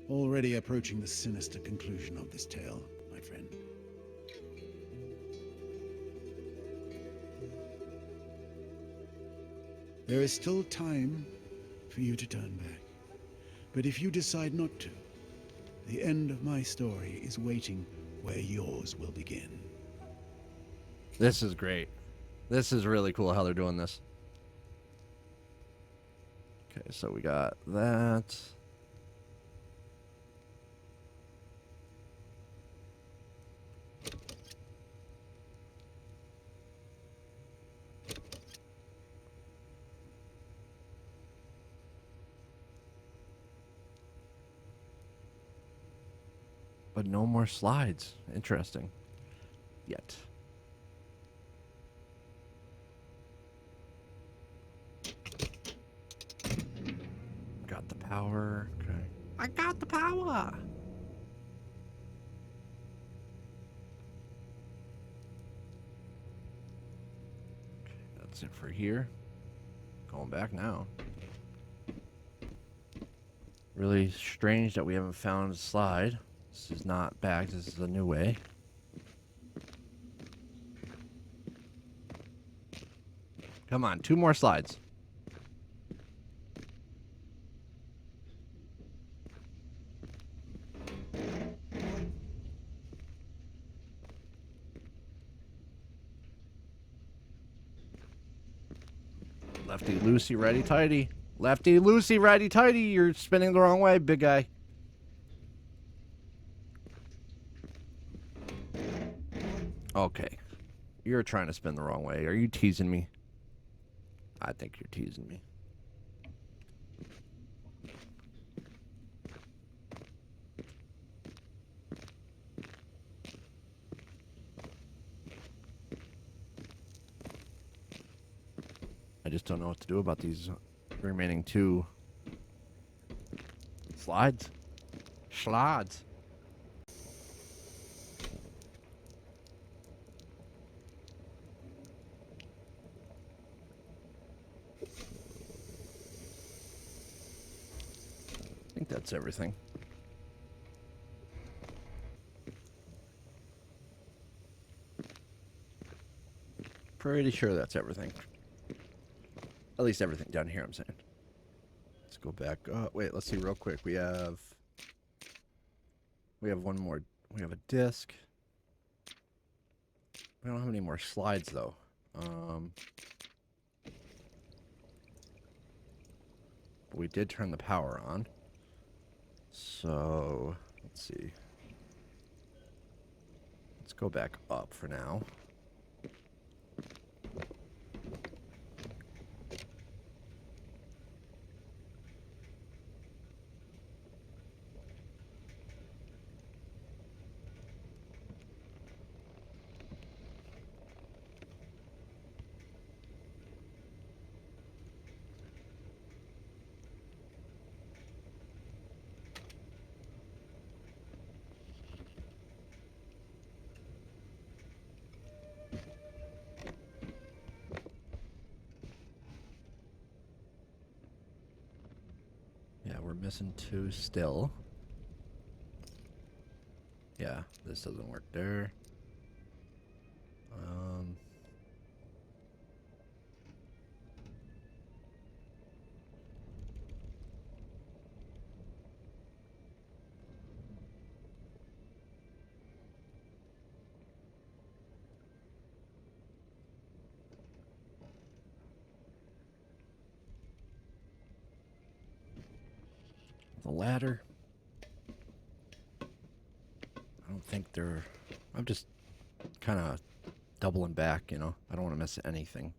S3: already approaching the sinister conclusion of this tale, my friend. There is still time for you to turn back. But if you decide not to, the end of my story is waiting where yours will begin.
S1: This is great. This is really cool how they're doing this. Okay, so we got that. But no more slides. Interesting. Yet. Got the power. Okay. I got the power. That's it for here. Going back now. Really strange that we haven't found a slide. This is not back. This is a new way. Come on, 2 more slides. Lefty loosey, righty tighty. Lefty loosey, righty tighty. You're spinning the wrong way, big guy. Okay. You're trying to spin the wrong way. Are you teasing me? I think you're teasing me. I just don't know what to do about these remaining 2 slides. Slides. I think that's everything. Pretty sure that's everything. At least everything down here, I'm saying. Let's go back. Wait, let's see real quick. We have one more. We have a disc. We don't have any more slides, though. But we did turn the power on. So, let's see. Let's go back up for now. Yeah, we're missing 2 still. Yeah, this doesn't work there. The ladder. I don't think they're... I'm just kind of doubling back, you know. I don't want to miss anything.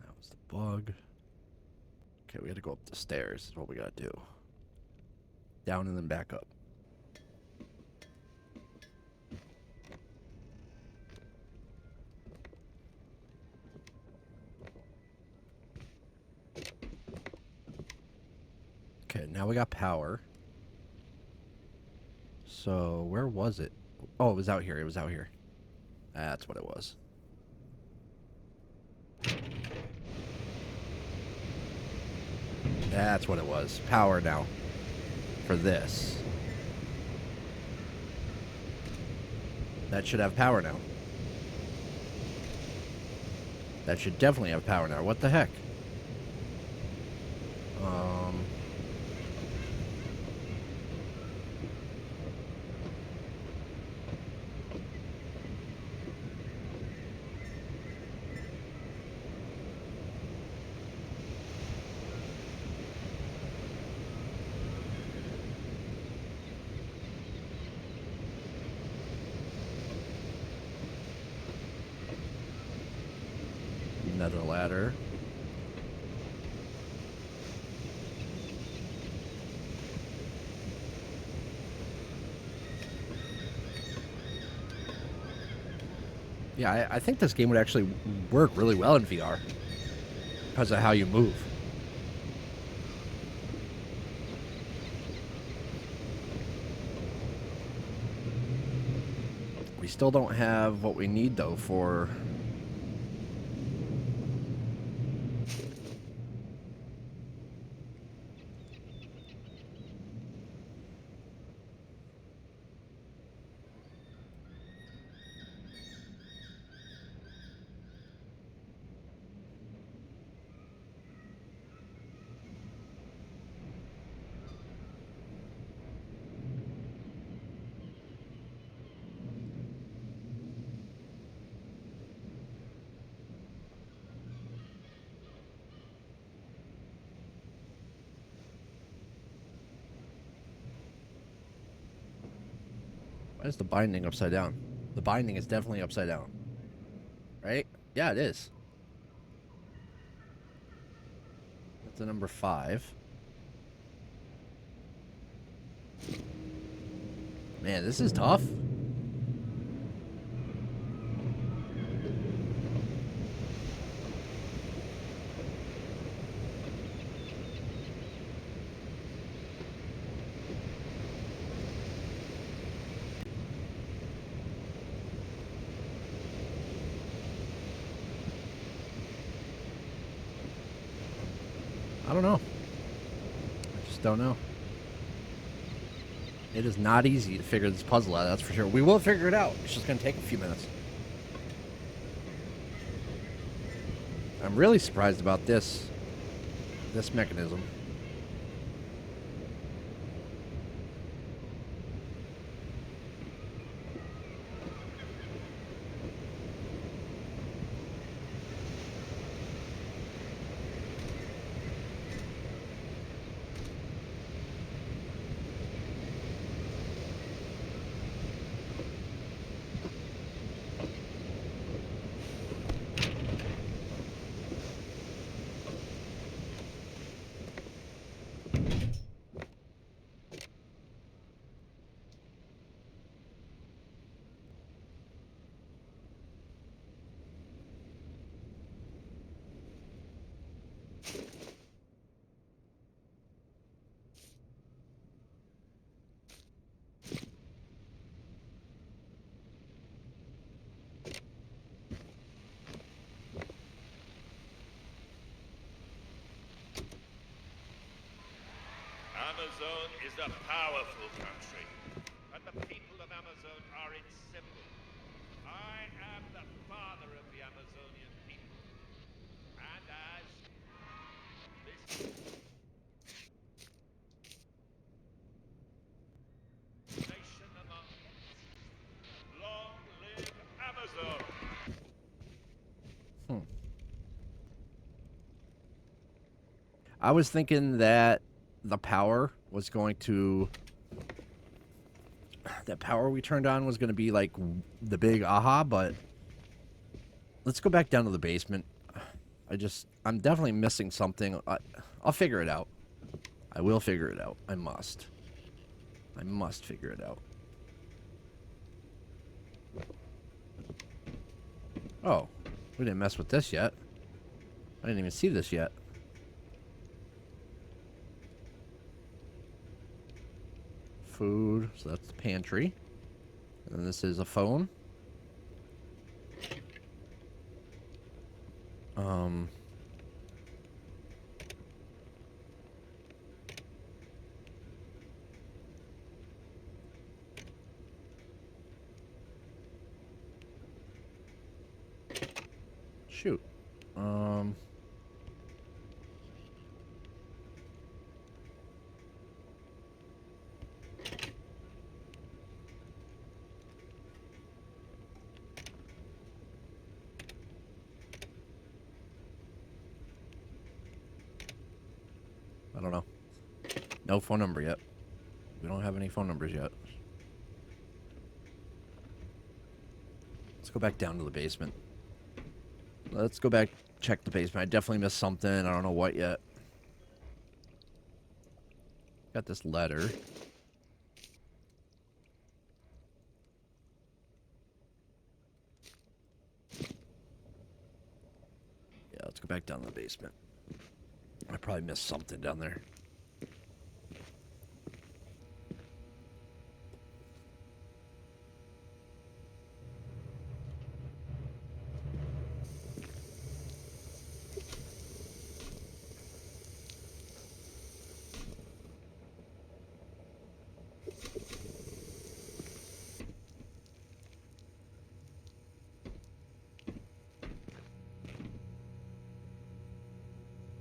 S1: That was the bug. Okay, we got to go up the stairs. Is what we got to do. Down and then back up. Okay, now we got power. So, where was it? Oh, it was out here. It was out here. That's what it was. That's what it was. Power now. For this. That should have power now. That should definitely have power now. What the heck? Another ladder. Yeah, I think this game would actually work really well in VR because of how you move. We still don't have what we need, though, for... Why is the binding upside down? The binding is definitely upside down. Right? Yeah, it is. That's the number 5. Man, this is tough. I don't know. I just don't know. It is not easy to figure this puzzle out, that's for sure. We will figure it out. It's just going to take a few minutes. I'm really surprised about this mechanism.
S4: Amerzone is a powerful country, and the people of Amerzone are its symbol. I am the father of the Amazonian people, and as this nation among long live Amazon!
S1: I was thinking that the power was going to... That power we turned on was going to be like the big aha, but... Let's go back down to the basement. I'm definitely missing something. I'll figure it out. I will figure it out. I must. I must figure it out. Oh, we didn't mess with this yet. I didn't even see this yet. Food, so that's the pantry. And then this is a phone. Shoot. I don't know. No phone number yet. We don't have any phone numbers yet. Let's go back down to the basement. Let's go back, check the basement. I definitely missed something. I don't know what yet. Got this letter. back down to the basement. I probably missed something down there.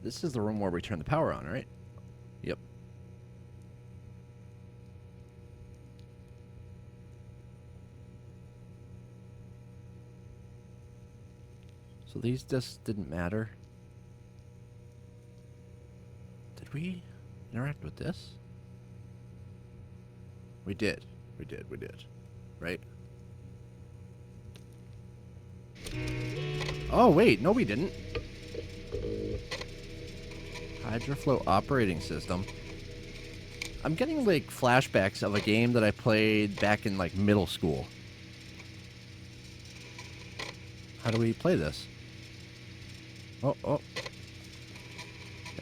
S1: This is the room where we turn the power on, right? Yep. So these discs didn't matter. Did we interact with this? We did. We did. Right? Oh, wait. No, we didn't. Hydroflow operating system. I'm getting like flashbacks of a game that I played back in like middle school. How do we play this? Oh.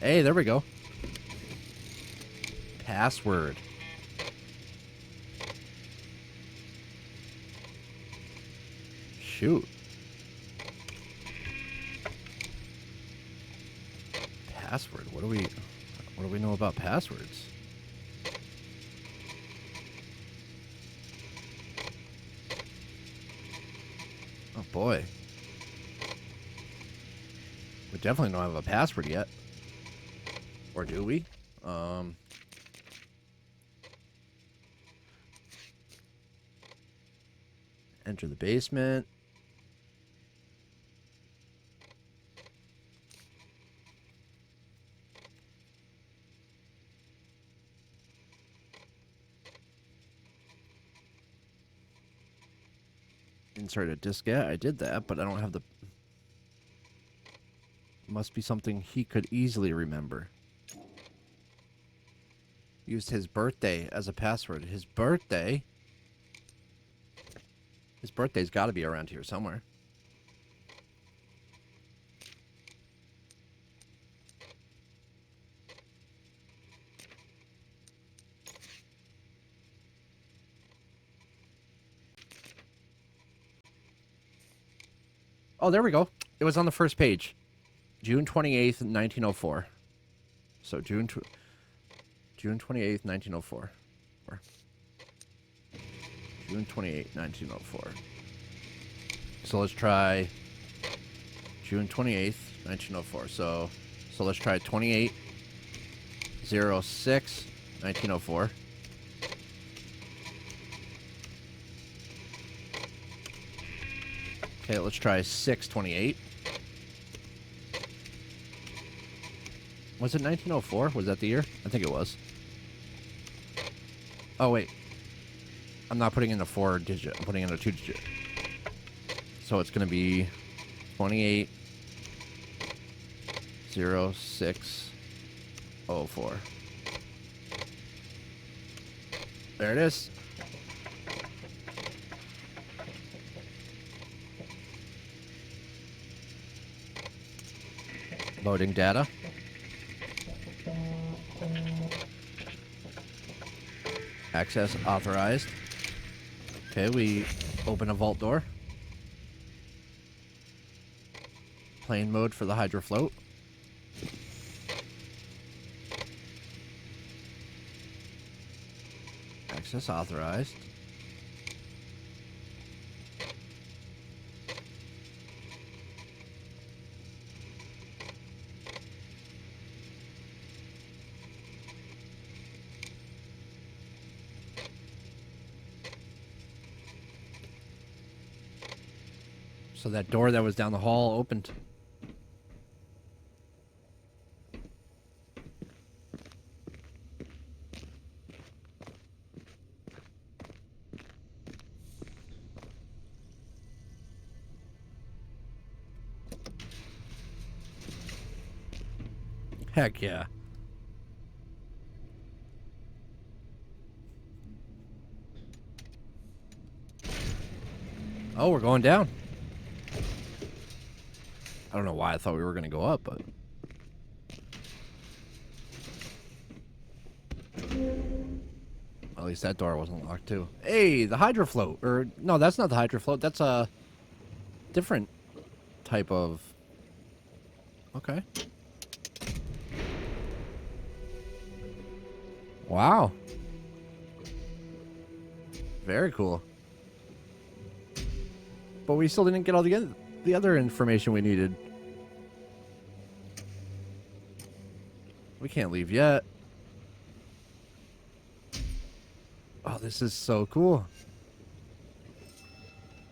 S1: Hey, there we go. Password. Shoot. Password. What do we know about passwords? Oh boy. We definitely don't have a password yet. Or do we? Enter the basement. Insert a diskette. I did that, but I don't have the... Must be something he could easily remember. Used his birthday as a password. His birthday? His birthday's got to be around here somewhere. Oh, there we go. It was on the first page. June 28th, 1904. So June 28th, 1904. Or June 28th, 1904. So let's try June 28th, 1904. So let's try 28/06/1904. Okay, let's try 6/28. Was it 1904? Was that the year? I think it was. Oh, wait. I'm not putting in a 4-digit. I'm putting in a 2-digit. So it's going to be 28/06/04. There it is. Loading data. Access authorized. Okay, we open a vault door. Plane mode for the hydrofloat. Access authorized. So that door that was down the hall opened. Heck yeah. Oh, we're going down. I don't know why I thought we were going to go up, but... At least that door wasn't locked, too. Hey, the hydro float. Or, no, that's not the hydro float. That's a different type of... Okay. Wow. Very cool. But we still didn't get all the other information we needed. We can't leave yet. Oh, this is so cool.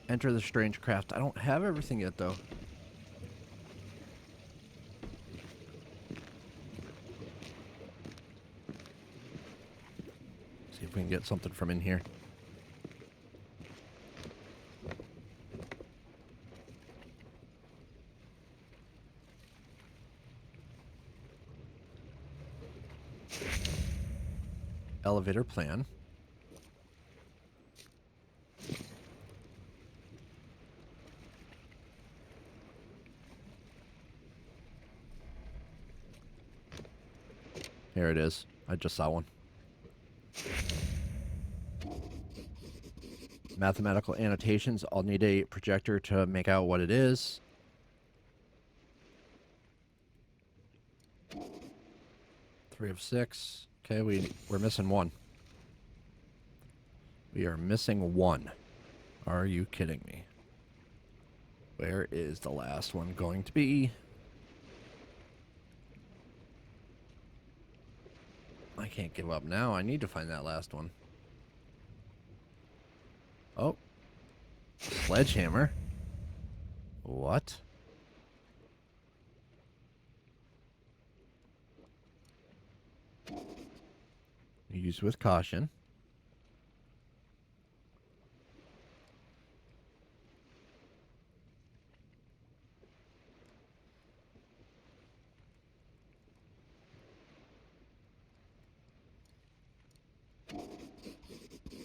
S1: Enter the strange craft. I don't have everything yet, though. See if we can get something from in here. Elevator plan. Here it is. I just saw one. Mathematical annotations. I'll need a projector to make out what it is. Three of 6. Okay, we're missing one. We are missing one. Are you kidding me? Where is the last one going to be? I can't give up now. I need to find that last one. Oh. Sledgehammer. What? Use with caution.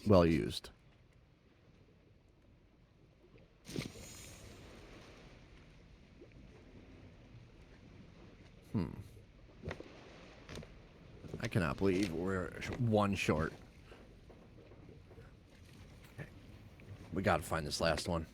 S1: Well used. I cannot believe we're one short. Okay. We gotta find this last one.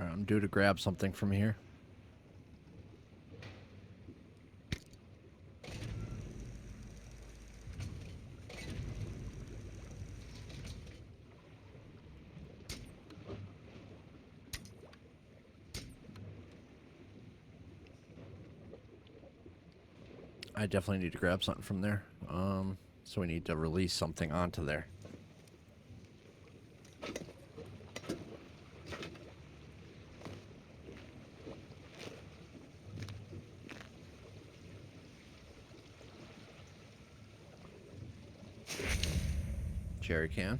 S1: Alright, I'm due to grab something from here. I definitely need to grab something from there. So we need to release something onto there. Jerry can.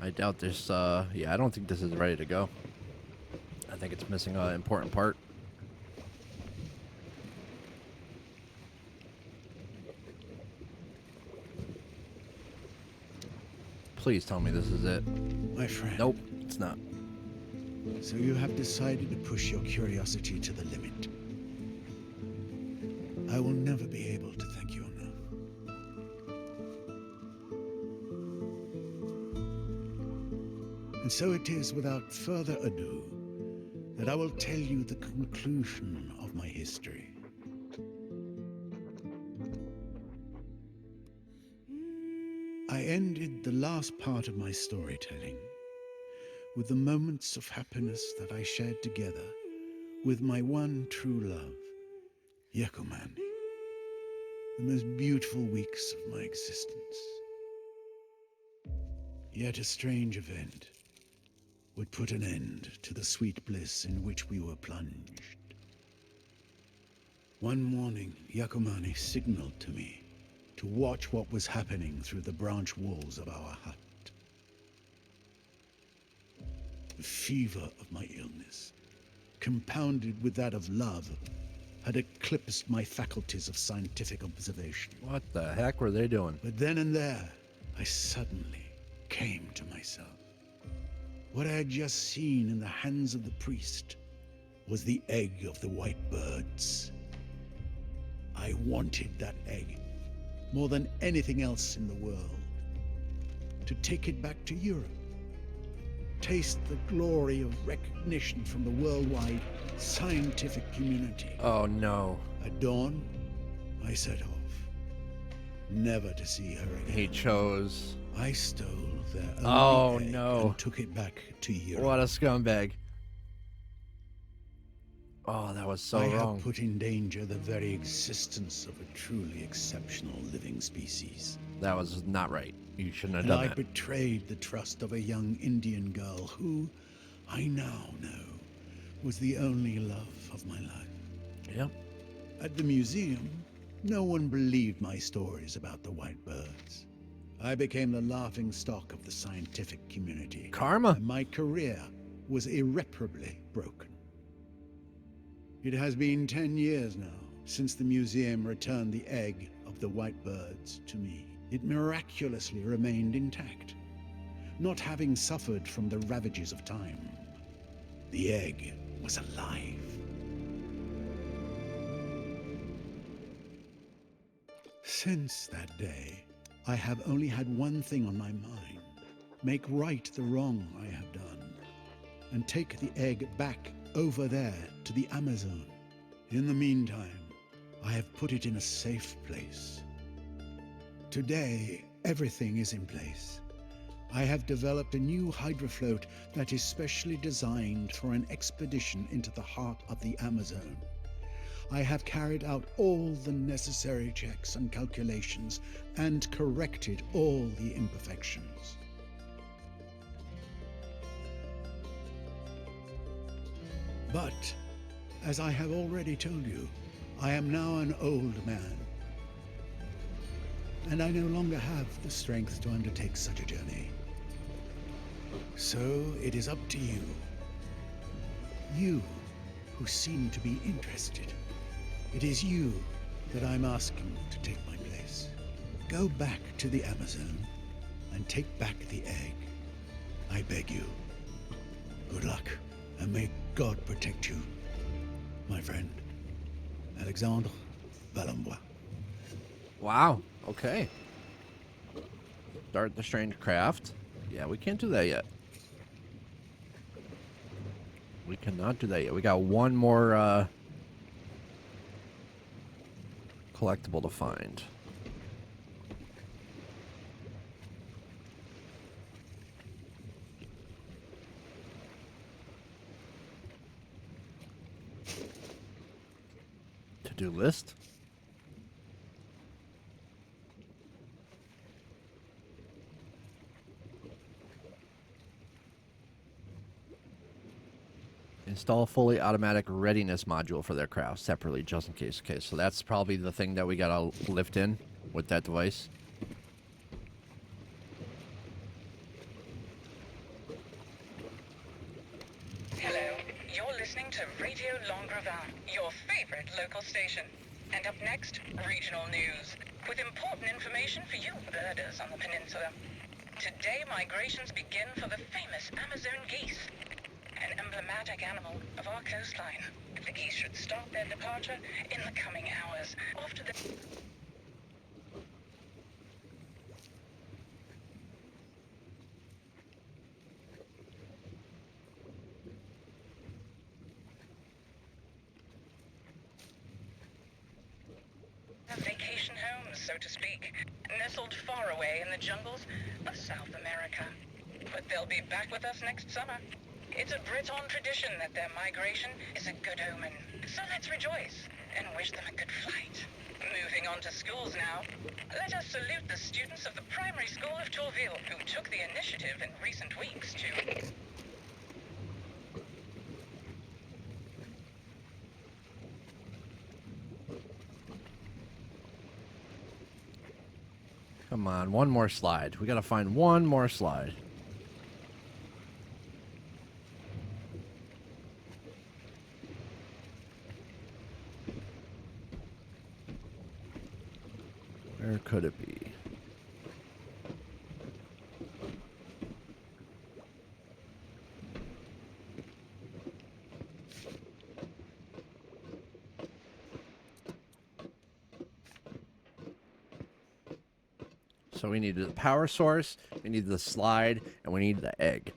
S1: I doubt this, yeah, I don't think this is ready to go. I think it's missing an important part. Please tell me this is it.
S3: My friend.
S1: Nope, it's not.
S3: So you have decided to push your curiosity to the limit. I will never be able to thank you enough. And so it is without further ado that I will tell you the conclusion of my history. I ended the last part of my storytelling with the moments of happiness that I shared together with my one true love, Yakomani. The most beautiful weeks of my existence. Yet a strange event would put an end to the sweet bliss in which we were plunged. One morning, Yakomani signaled to me to watch what was happening through the branch walls of our hut. The fever of my illness, compounded with that of love, had eclipsed my faculties of scientific observation.
S1: What the heck were they doing?
S3: But then and there, I suddenly came to myself. What I had just seen in the hands of the priest was the egg of the white birds. I wanted that egg more than anything else in the world. To take it back to Europe. Taste the glory of recognition from the worldwide scientific community.
S1: Oh no.
S3: At dawn, I set off, never to see her again.
S1: He chose.
S3: I stole their only
S1: Oh,
S3: egg
S1: no.
S3: and took it back to Europe.
S1: What a scumbag. Oh, that was so
S3: I
S1: wrong.
S3: have put in danger the very existence of a truly exceptional living species.
S1: That was not right. You shouldn't have
S3: And
S1: done
S3: I
S1: that.
S3: betrayed the trust of a young Indian girl who, I now know, was the only love of my life.
S1: Yep.
S3: At the museum, no one believed my stories about the white birds. I became the laughing stock of the scientific community.
S1: Karma.
S3: And my career was irreparably broken. It has been 10 years now since the museum returned the egg of the white birds to me. It miraculously remained intact, not having suffered from the ravages of time. The egg was alive. Since that day, I have only had one thing on my mind: make right the wrong I have done, and take the egg back over there to the Amerzone. In the meantime, I have put it in a safe place. Today, everything is in place. I have developed a new hydrofloat that is specially designed for an expedition into the heart of the Amazon. I have carried out all the necessary checks and calculations and corrected all the imperfections. But, as I have already told you, I am now an old man, and I no longer have the strength to undertake such a journey. So it is up to you. You, who seem to be interested. It is you that I'm asking to take my place. Go back to the Amazon and take back the egg. I beg you. Good luck, and may God protect you, my friend, Alexandre Valenbois.
S1: Wow. Okay. Start the strange craft. Yeah, we can't do that yet. We cannot do that yet. We got one more collectible to find. To-do list. Install fully automatic readiness module for their craft separately, just in case. Okay, so that's probably the thing that we gotta lift in with that device.
S5: You're listening to Radio Longrevin, your favorite local station. And up next, regional news, with important information for you birders on the peninsula. Today, migrations begin for the famous Amazone geese, an emblematic animal of our coastline. The geese should start their departure in the coming hours, after the... vacation homes, so to speak, nestled far away in the jungles of South America. But they'll be back with us next summer. It's a Breton tradition that their migration is a good omen. So let's rejoice and wish them a good flight. Moving on to schools now, let us salute the students of the primary school of Tourville who took the initiative in recent weeks to...
S1: Come on, one more slide. We gotta find one more slide. Where could it be? So we need the power source, we need the slide, and we need the egg.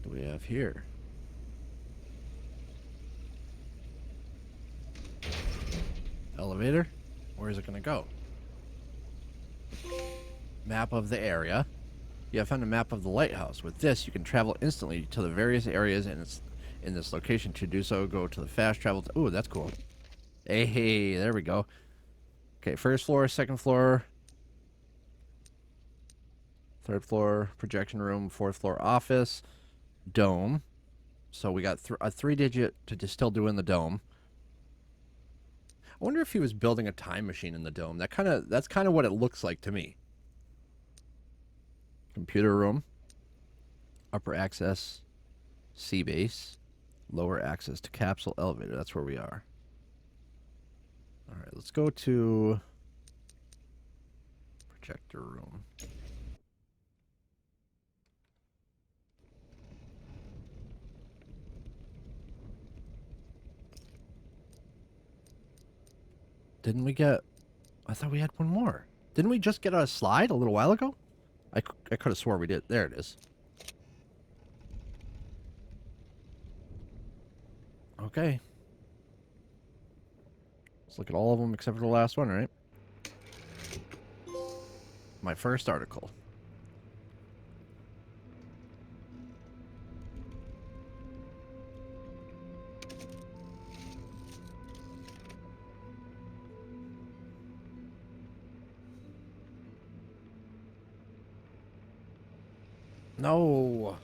S1: What do we have here? Elevator? Where is it going to go? Map of the area. You have found a map of the lighthouse. With this, you can travel instantly to the various areas in this location. To do so, go to the fast travel. Ooh, that's cool. Hey, there we go. Okay, first floor, second floor, third floor, projection room, fourth floor, office, dome. So we got a 3-digit to just still do in the dome. I wonder if he was building a time machine in the dome. That's kind of what it looks like to me. Computer room, upper access, sea base, lower access to capsule elevator. That's where we are. All right, let's go to projector room. Didn't we get... I thought we had one more. Didn't we just get a slide a little while ago? I could have swore we did. There it is. Okay. Let's look at all of them except for the last one, right? My first article. No.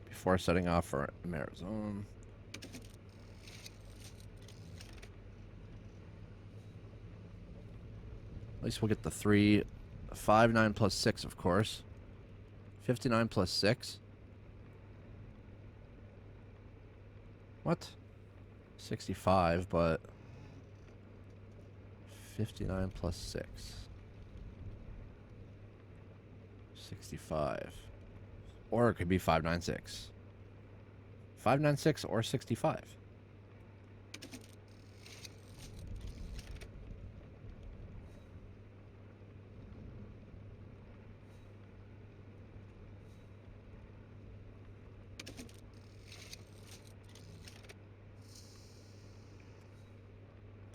S1: Before setting off for Amerzone. At least we'll get the 59 plus 6, of course. 59 plus 6. What? 65, but 59 plus 6. 65. Or it could be 596. 596 or 65.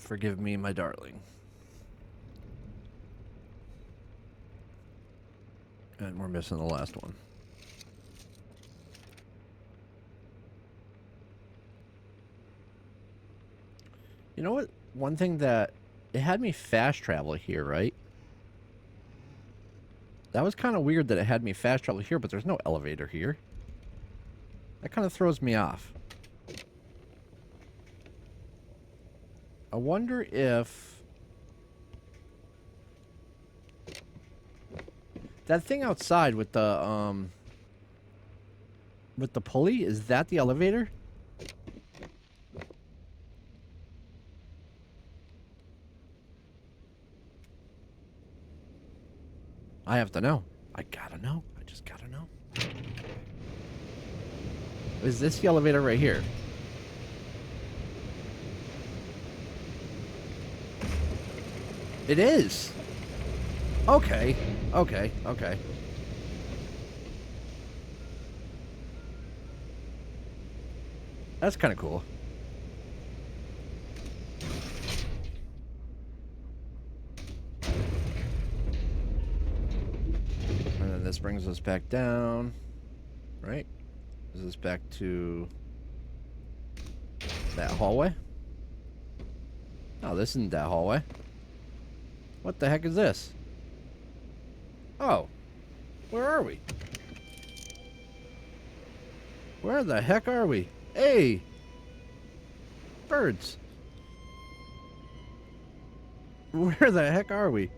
S1: Forgive me, my darling. And we're missing the last one. You know what? One thing that... It had me fast travel here, right? That was kind of weird that it had me fast travel here, but there's no elevator here. That kind of throws me off. I wonder if... That thing outside with the pulley, is that the elevator? I have to know. I gotta know. I just gotta know. Is this the elevator right here? It is. Okay. Okay. Okay. That's kind of cool. And then this brings us back down. Right? Is this back to that hallway? No, this isn't that hallway. What the heck is this? Oh. Where are we? Where the heck are we? Hey! Birds. Where the heck are we?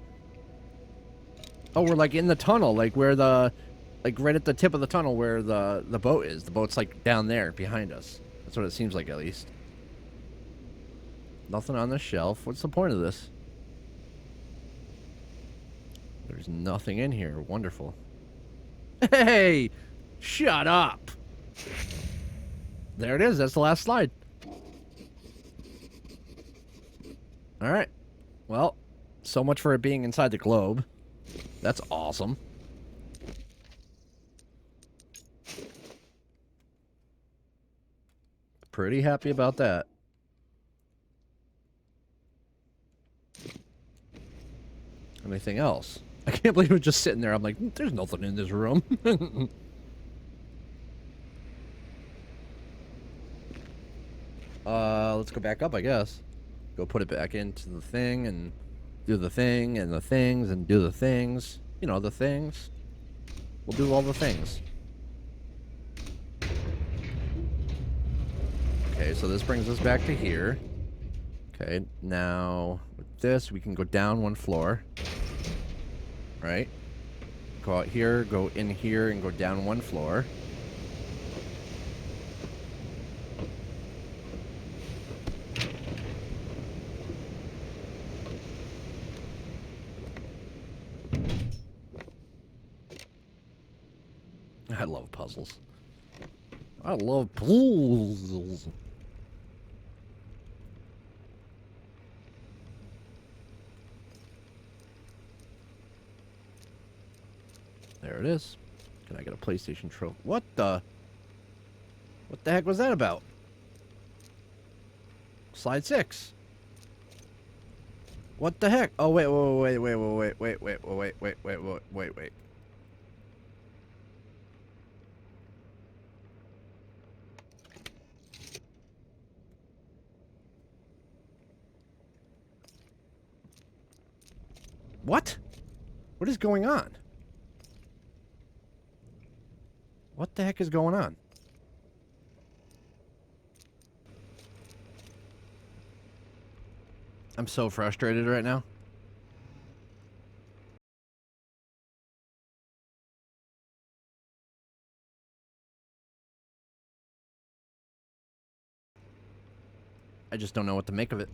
S1: Oh, we're like in the tunnel, like where the... Like right at the tip of the tunnel where the boat is. The boat's like down there behind us. That's what it seems like, at least. Nothing on the shelf. What's the point of this? There's nothing in here. Wonderful. Hey! Shut up! There it is. That's the last slide. Alright. Well, so much for it being inside the globe. That's awesome. Pretty happy about that. Anything else? I can't believe we're just sitting there. I'm like, there's nothing in this room. Let's go back up, I guess. Go put it back into the thing and do the thing and the things and do the things. You know, the things. We'll do all the things. Okay, so this brings us back to here. Okay, now with this, we can go down one floor. Right? Go out here, go in here, and go down one floor. I love puzzles. I love puzzles. There it is. Can I get a PlayStation trophy? What the heck was that about? Slide 6. What the heck? Oh, wait. What? What is going on? What the heck is going on? I'm so frustrated right now. I just don't know what to make of it.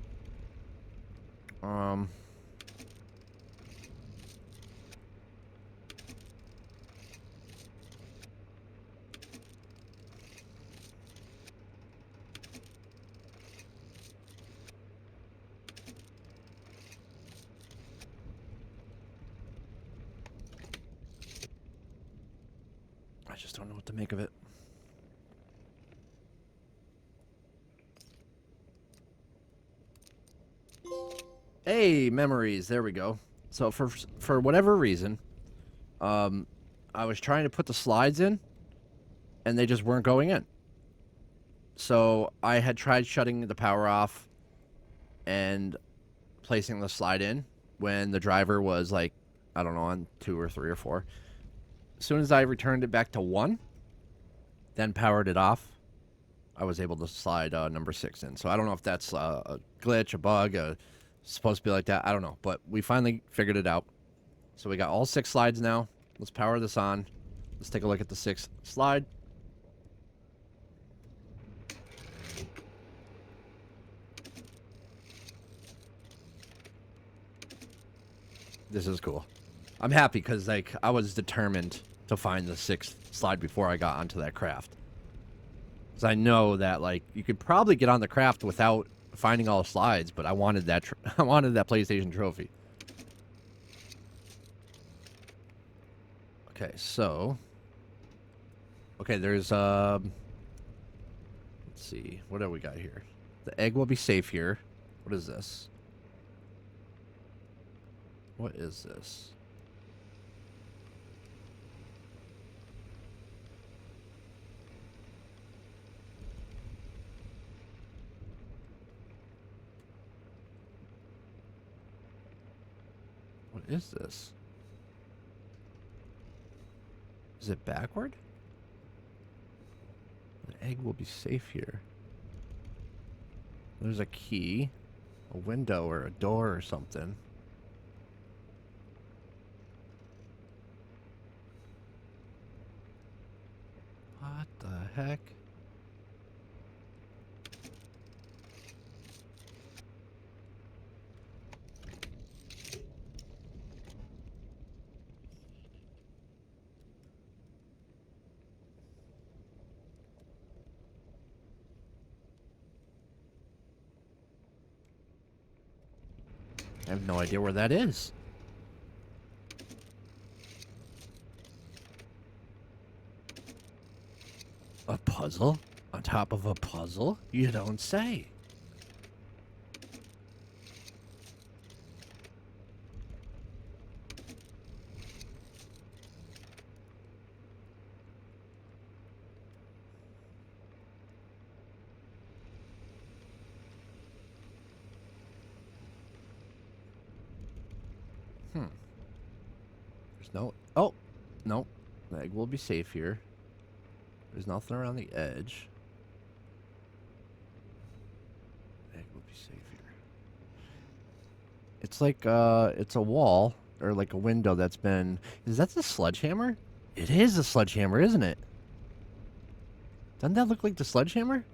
S1: I just don't know what to make of it. Hey, memories. There we go. So for whatever reason, I was trying to put the slides in, and they just weren't going in. So I had tried shutting the power off and placing the slide in when the driver was like, I don't know, on 2 or 3 or 4. As soon as I returned it back to 1, then powered it off, I was able to slide number 6 in. So I don't know if that's a glitch, a bug, supposed to be like that. I don't know. But we finally figured it out. So we got all 6 slides now. Let's power this on. Let's take a look at the 6th slide. This is cool. I'm happy because like I was determined to find the 6th slide before I got onto that craft. Because I know that like you could probably get on the craft without finding all the slides, but I wanted that I wanted that PlayStation trophy. Okay, so there's let's see, what do we got here? The egg will be safe here. What is this? What is this? What is this? Is it backward? The egg will be safe here. There's a key, a window, or a door or something. What the heck? I have no idea where that is. A puzzle? On top of a puzzle? You don't say. There's no... Oh! No. The egg will be safe here. There's nothing around the edge. The egg will be safe here. It's like, it's a wall, or like a window that's been... Is that the sledgehammer? It is a sledgehammer, isn't it? Doesn't that look like the sledgehammer?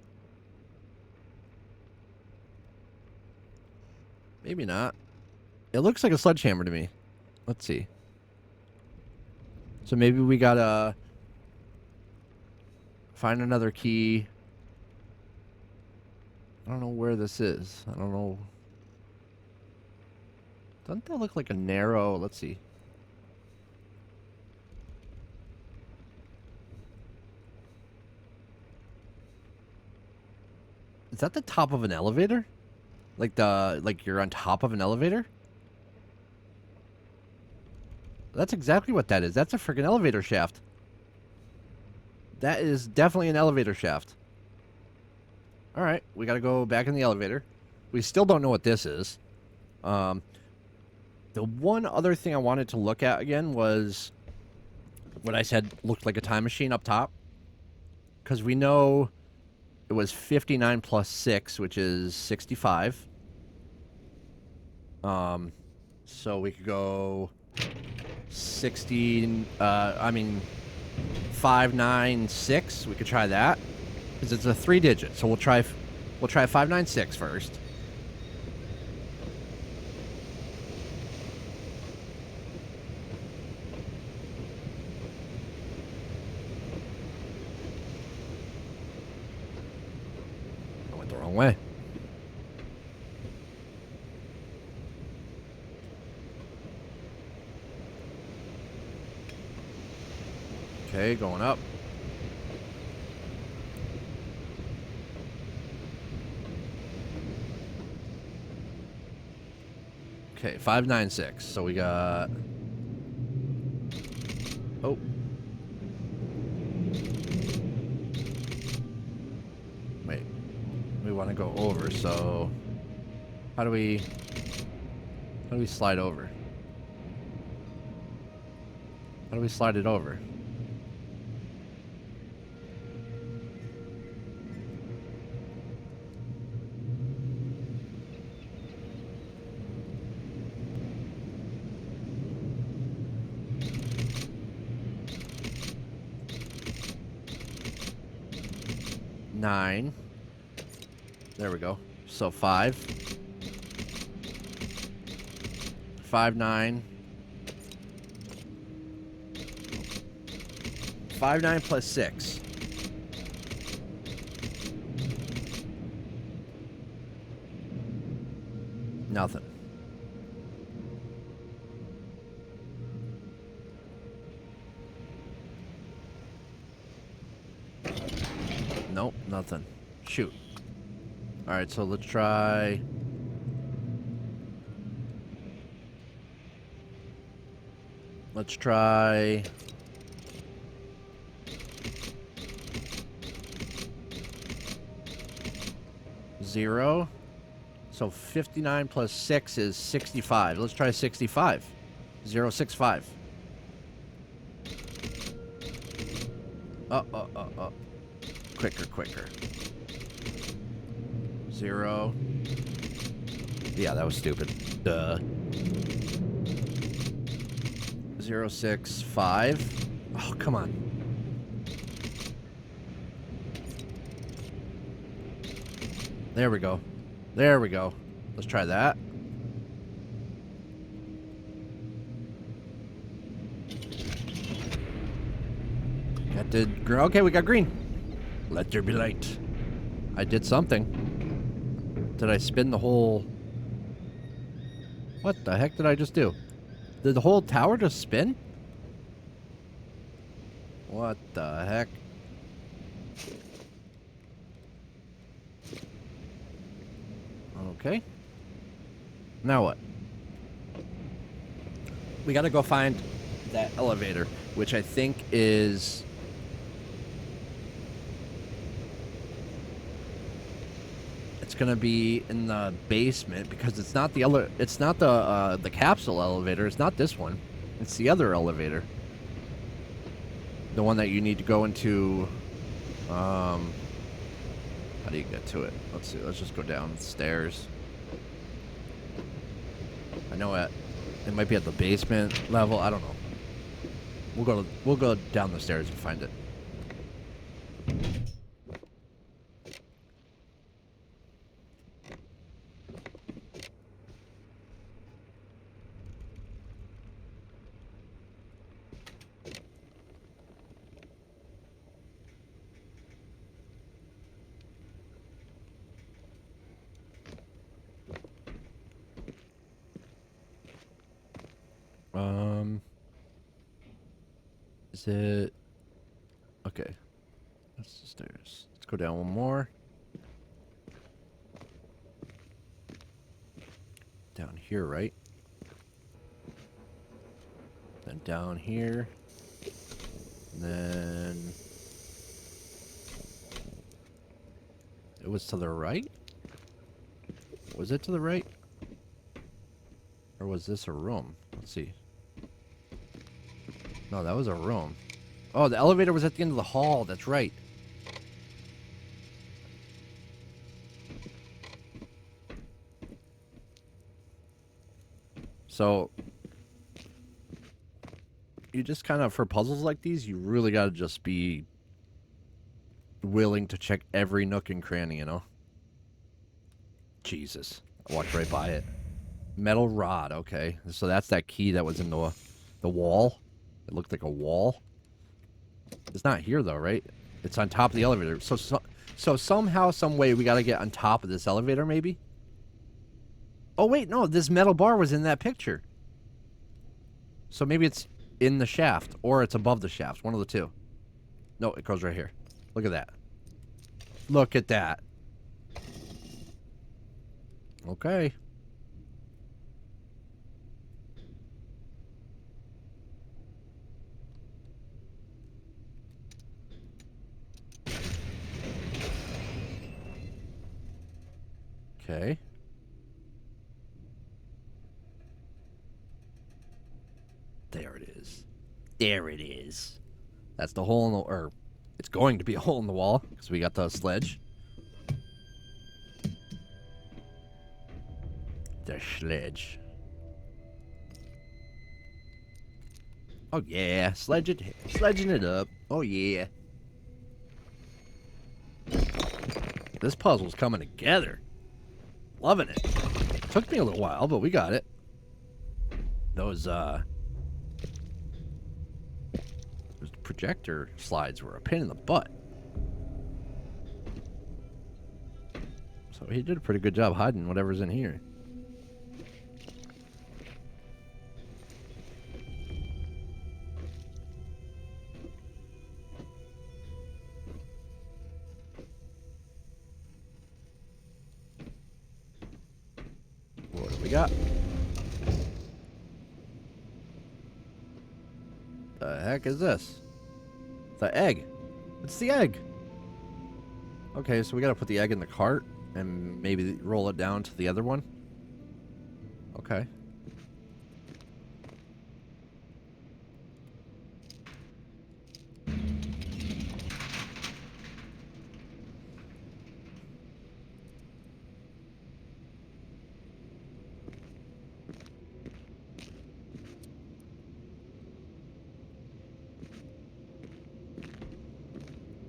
S1: Maybe not. It looks like a sledgehammer to me. Let's see. So maybe we gotta find another key. I don't know where this is. I don't know. Doesn't that look like a narrow... Let's see. Is that the top of an elevator? Like you're on top of an elevator? That's exactly what that is. That's a freaking elevator shaft. That is definitely an elevator shaft. Alright, we gotta go back in the elevator. We still don't know what this is. The one other thing I wanted to look at again was what I said looked like a time machine up top. Because we know it was 59 plus 6, which is 65. So we could go 16, 596. We could try that. Because it's a 3-digit. So we'll try 596 first. I went the wrong way. Okay, going up. Okay, 596. So we got... Oh. Wait. We want to go over, so... How do we slide over? How do we slide it over? Nine. There we go. So 5. 5, 9. 5, 9 plus 6. Nothing. Nope, nothing. Shoot. Alright, so let's try... Let's try... 0. So 59 plus 6 is 65. Let's try 65. 0, 6, 5. Quicker, quicker. 0. Yeah, that was stupid. Duh. 0, 6, 5. Oh, come on. There we go. There we go. Let's try that. That did green. Okay, we got green. Let there be light. I did something. Did I spin the whole... What the heck did I just do? Did the whole tower just spin? What the heck? Okay. Now what? We gotta go find that elevator, which I think is... It's gonna be in the basement because it's not the the capsule elevator. It's not this one. It's the other elevator. The one that you need to go into. How do you get to it? Let's see. Let's just go down the stairs. I know it might be at the basement level. I don't know. We'll go down the stairs and find it. Is it... Okay. That's the stairs. Let's go down one more. Down here, right? Then down here. And then... It was to the right? Was it to the right? Or was this a room? Let's see. No, that was a room. Oh, the elevator was at the end of the hall. That's right. So, you just kind of, for puzzles like these, you really got to just be willing to check every nook and cranny, you know? Jesus. I walked right by it. Metal rod, okay. So that's that key that was in the wall. It looked like a wall. It's not here, though, right? It's on top of the elevator. So somehow, some way, we got to get on top of this elevator, maybe? Oh, wait, no. This metal bar was in that picture. So maybe it's in the shaft, or it's above the shaft. One of the two. No, it goes right here. Look at that. Look at that. Okay. There it is. There it is. That's the hole in the, or it's going to be a hole in the wall because we got the sledge. The sledge. Oh yeah, sledging it up. Oh yeah. This puzzle's coming together. Loving it. Took me a little while, but we got it. Those projector slides were a pain in the butt. So he did a pretty good job hiding whatever's in here. What do we got? The heck is this? The egg. It's the egg. Okay, so we gotta put the egg in the cart and maybe roll it down to the other one. Okay.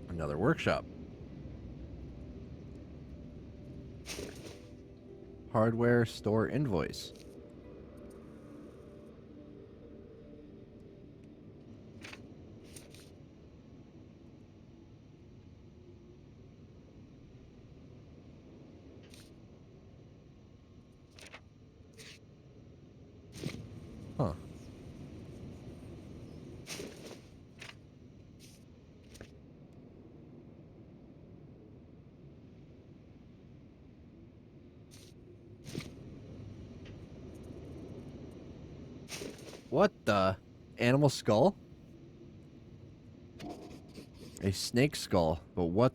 S1: Another workshop. Hardware store invoice. Huh. What the? Animal skull? A snake skull. But what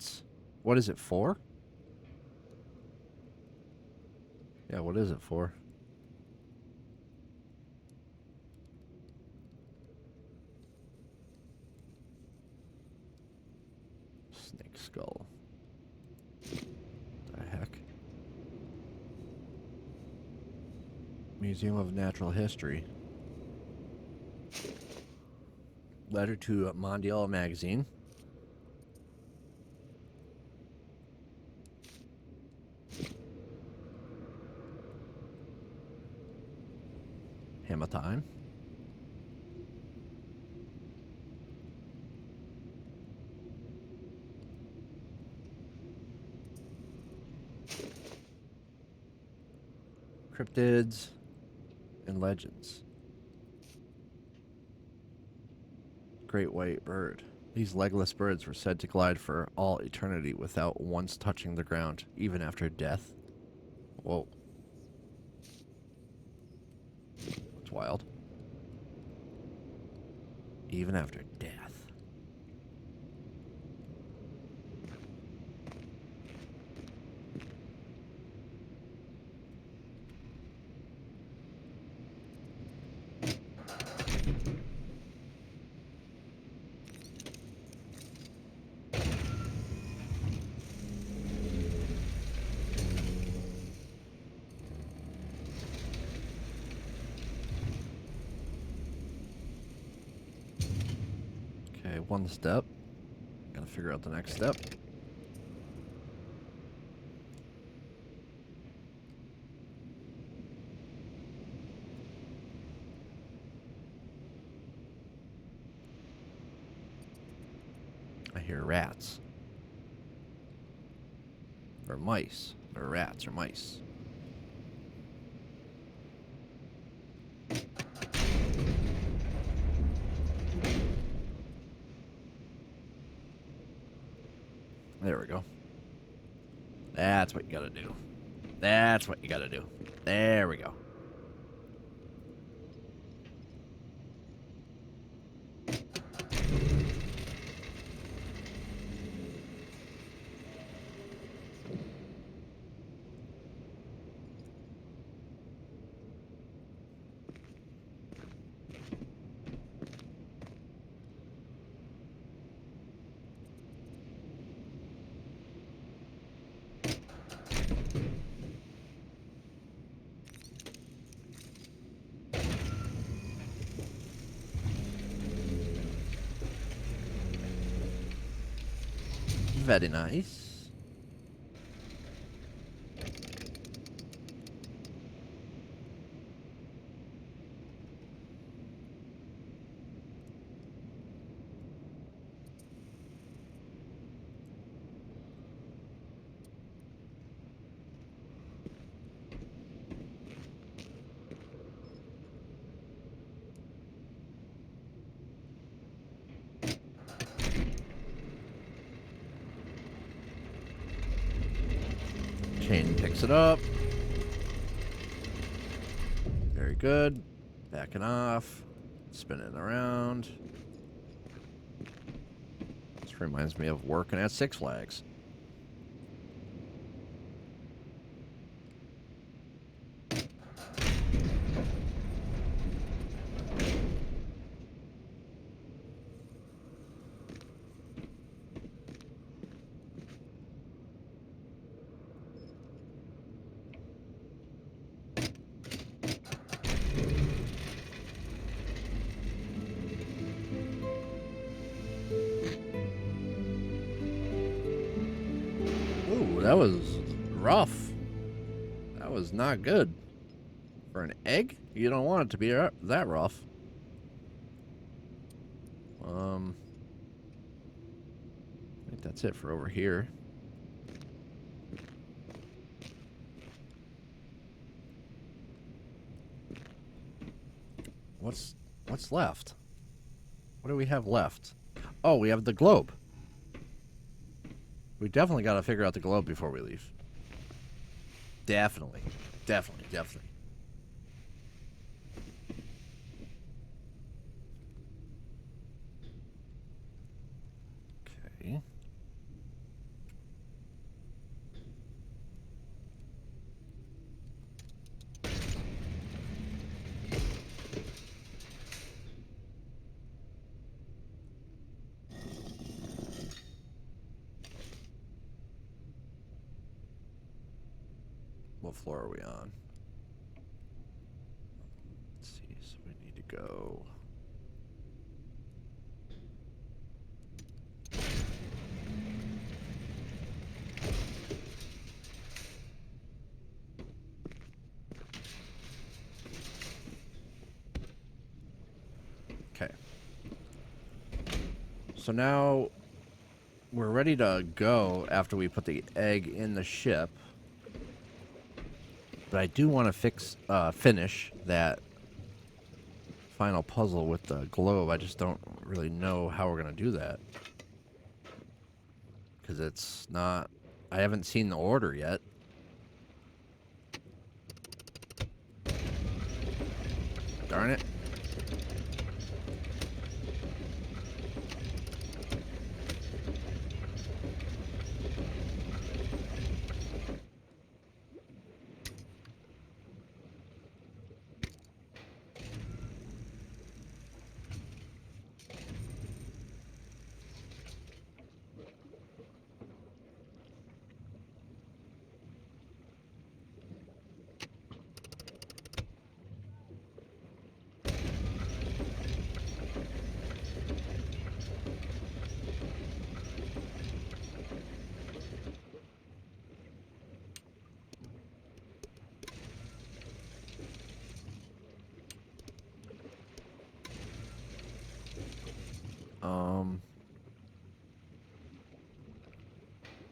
S1: is it for? Yeah, what is it for? Snake skull. The heck? Museum of Natural History. Letter to Mondial magazine. Hammer time. Cryptids and legends. Great white bird. These legless birds were said to glide for all eternity without once touching the ground, even after death. Whoa. That's wild. Even after death. Okay, one step. Gotta figure out the next step. I hear rats. Or mice. Or rats or mice. There we go. That's what you gotta do. That's what you gotta do. There we go. Very nice. Chain picks it up. Very good. Backing off. Spinning around. This reminds me of working at Six Flags. Ooh, that was rough. That was not good. For an egg? You don't want it to be that rough. I think that's it for over here. What's left? What do we have left? Oh, we have the globe. We definitely got to figure out the globe before we leave. Definitely. Definitely. Okay. What floor are we on? Let's see, so we need to go. Okay. So now we're ready to go after we put the egg in the ship. But I do want to finish that final puzzle with the globe. I just don't really know how we're going to do that. Because it's not... I haven't seen the order yet. Darn it.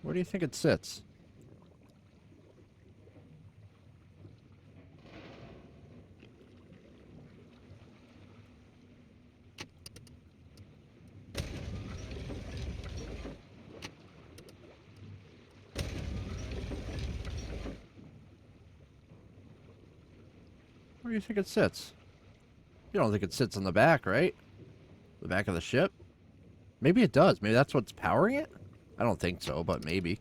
S1: Where do you think it sits? Where do you think it sits? You don't think it sits on the back, right? The back of the ship? Maybe it does. Maybe that's what's powering it? I don't think so, but maybe.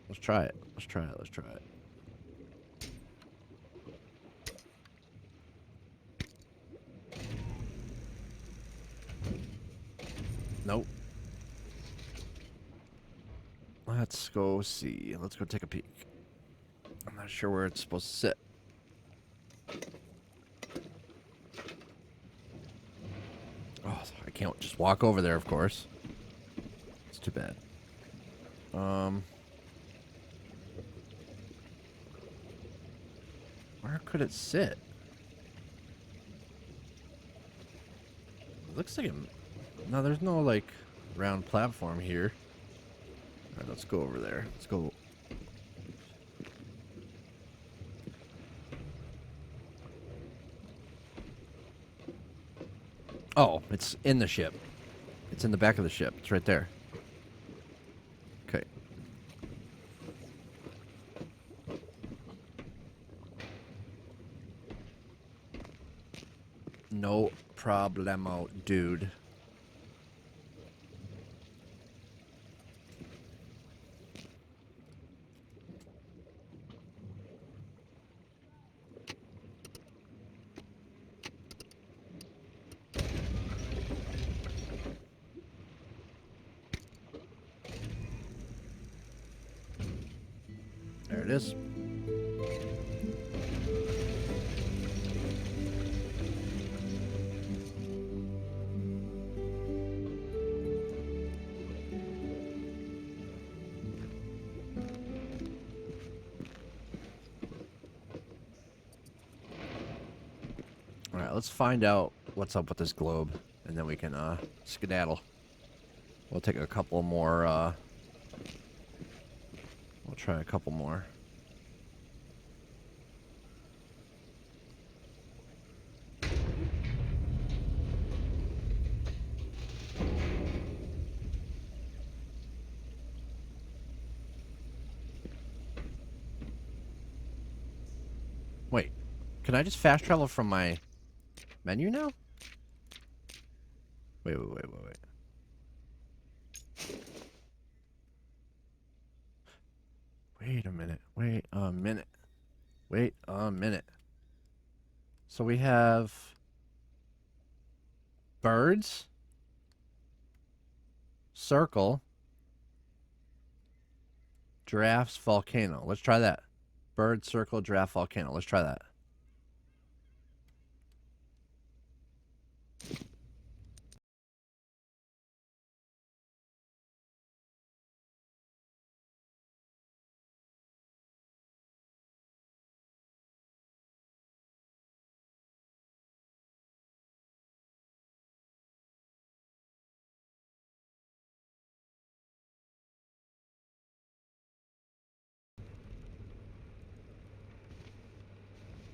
S1: Let's try it. Let's try it. Nope. Let's go see. Let's go take a peek. I'm not sure where it's supposed to sit. Oh, I can't just walk over there, of course. too bad. Where could it sit? It looks like it... No, there's no, like, round platform here. Alright, let's go over there. Let's go... Oh, it's in the ship. It's in the back of the ship. It's right there. Okay. No problemo, dude. There it is. Alright, let's find out what's up with this globe, and then we can skedaddle. We'll take a couple more, we'll try a couple more. Wait, can I just fast travel from my menu now? Wait. Wait a minute. Wait a minute. Wait a minute. So we have birds, circle, giraffes, volcano. Let's try that. Bird, circle, giraffe, volcano. Let's try that.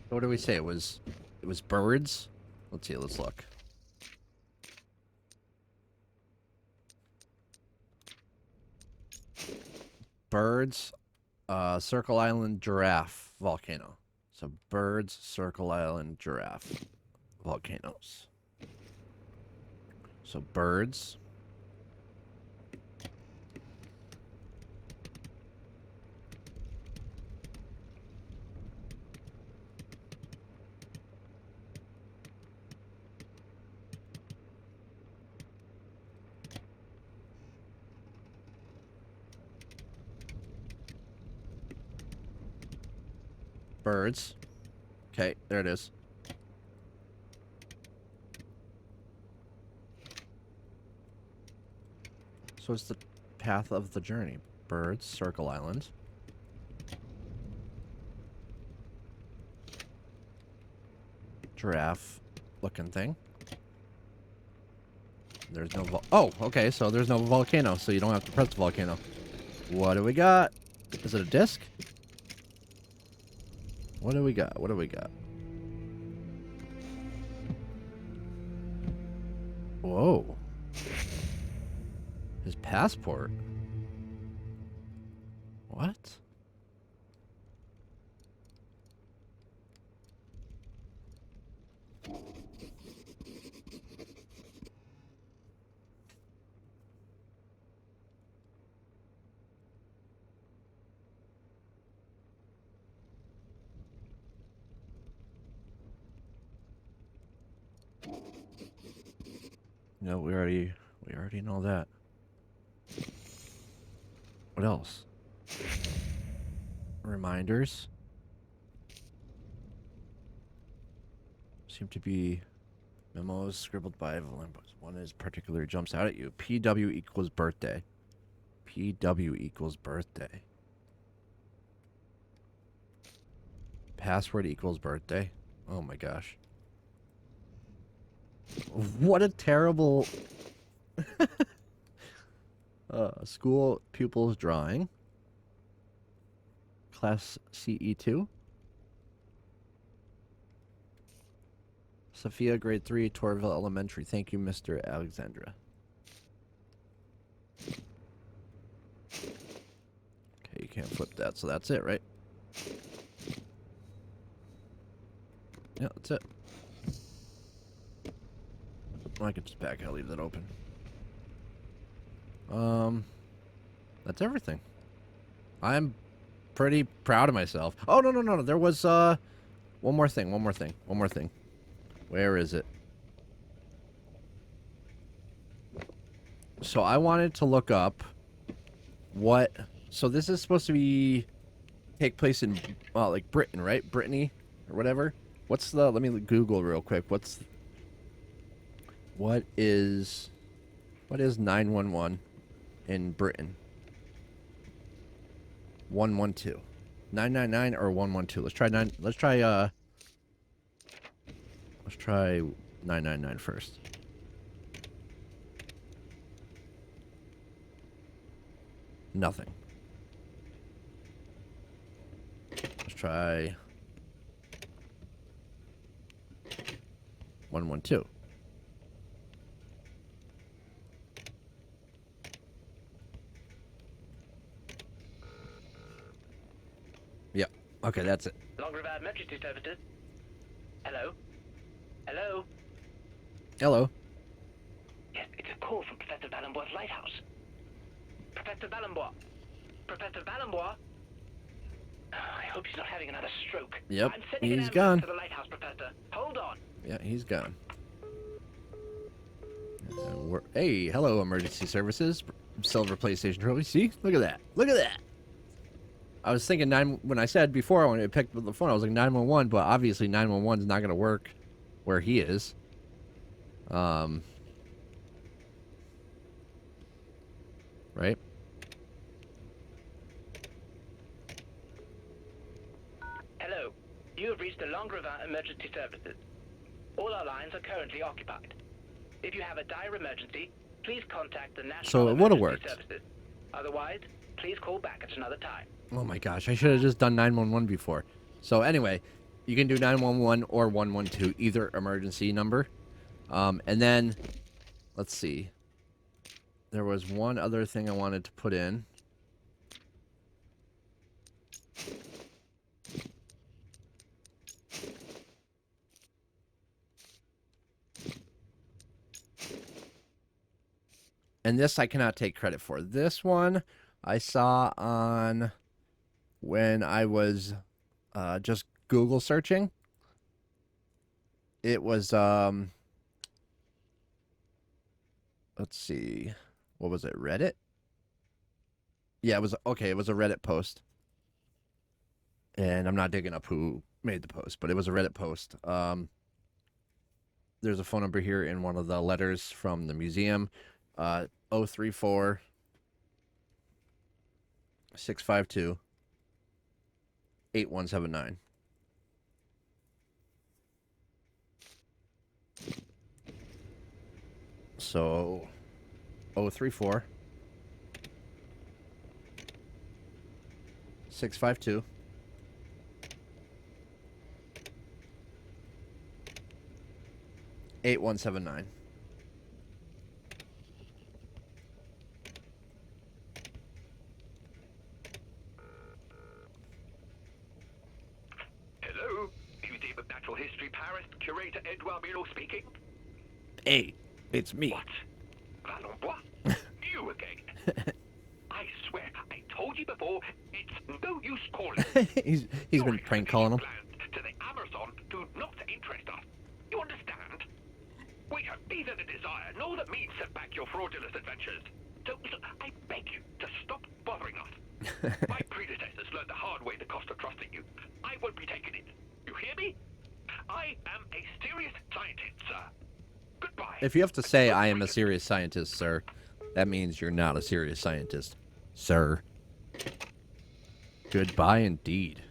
S1: What did we say? It was birds? Let's see, let's look. Birds, Circle Island, giraffe, volcano. So birds, Circle Island, giraffe, volcanoes. So birds. Birds. Okay, there it is. So it's the path of the journey. Birds, Circle Island. Giraffe looking thing. There's no oh, okay, so there's no volcano, so you don't have to press the volcano. What do we got? Is it a disc? What do we got? What do we got? Whoa. His passport. What? No, we already know that. What else? Reminders. Seem to be memos scribbled by Volambos. One is particularly jumps out at you. PW equals birthday. PW equals birthday. Password equals birthday. Oh my gosh. What a terrible... school pupils drawing. Class CE2. Sophia, grade 3, Torville Elementary. Thank you, Mr. Alexandra. Okay, you can't flip that, so that's it, right? Yeah, that's it. I can just back out, leave that open. That's everything. I'm pretty proud of myself. Oh, no. There was, one more thing. Where is it? So I wanted to look up what... So this is supposed to be... take place in, like, Britain, right? Brittany, or whatever. What's the... Let me Google real quick. What is 911 in Britain? 112. 999 or 112. Let's try 999 first. Nothing. Let's try 112. Yeah. Okay, that's it.
S6: Long River Emergency Services. Hello? Hello?
S1: Hello.
S6: Yes, it's a call from Professor Valenbois' Lighthouse. Professor Valenbois. Professor Valenbois? I hope he's not having another stroke.
S1: Yep,
S6: I'm sending
S1: he's
S6: an
S1: gone.
S6: ambulance to the Lighthouse, Professor. Hold on.
S1: Yeah, he's gone. Hey, hello, emergency services. Silver PlayStation trophy. See? Look at that. Look at that. I was thinking when I said before when I picked up the phone, I was like 911, but obviously 911 is not going to work where he is. Right?
S6: Hello. You have reached the Long River Emergency Services. All our lines are currently occupied. If you have a dire emergency, please contact the National
S1: So it would've
S6: Emergency
S1: worked.
S6: Services. Otherwise, please call back at another time.
S1: Oh my gosh, I should have just done 911 before. So anyway, you can do 911 or 112, either emergency number. And then, let's see. There was one other thing I wanted to put in. And this I cannot take credit for. This one I saw on when I was just Google searching. It was, let's see. What was it? Reddit? Yeah, it was, okay, it was a Reddit post. And I'm not digging up who made the post, but it was a Reddit post. There's a phone number here in one of the letters from the museum. 034 652 8179. So 034 652 8179.
S7: Hello, Museum of Natural History Paris, Curator Edouard Milo speaking.
S1: Hey, it's me.
S7: What? Valenbois? You again? I swear, I told you before, it's no use calling.
S1: he's been prank calling him.
S7: Plans to the Amerzone do not interest us. You understand? We have neither the desire nor the means to back your fraudulent adventures. So I beg you to stop bothering us. My predecessors learned the hard way the cost of trusting you. I won't be taking it. You hear me? I am a serious scientist, sir. Goodbye.
S1: If you have to say I am a serious scientist, sir, that means you're not a serious scientist. sir. Goodbye indeed.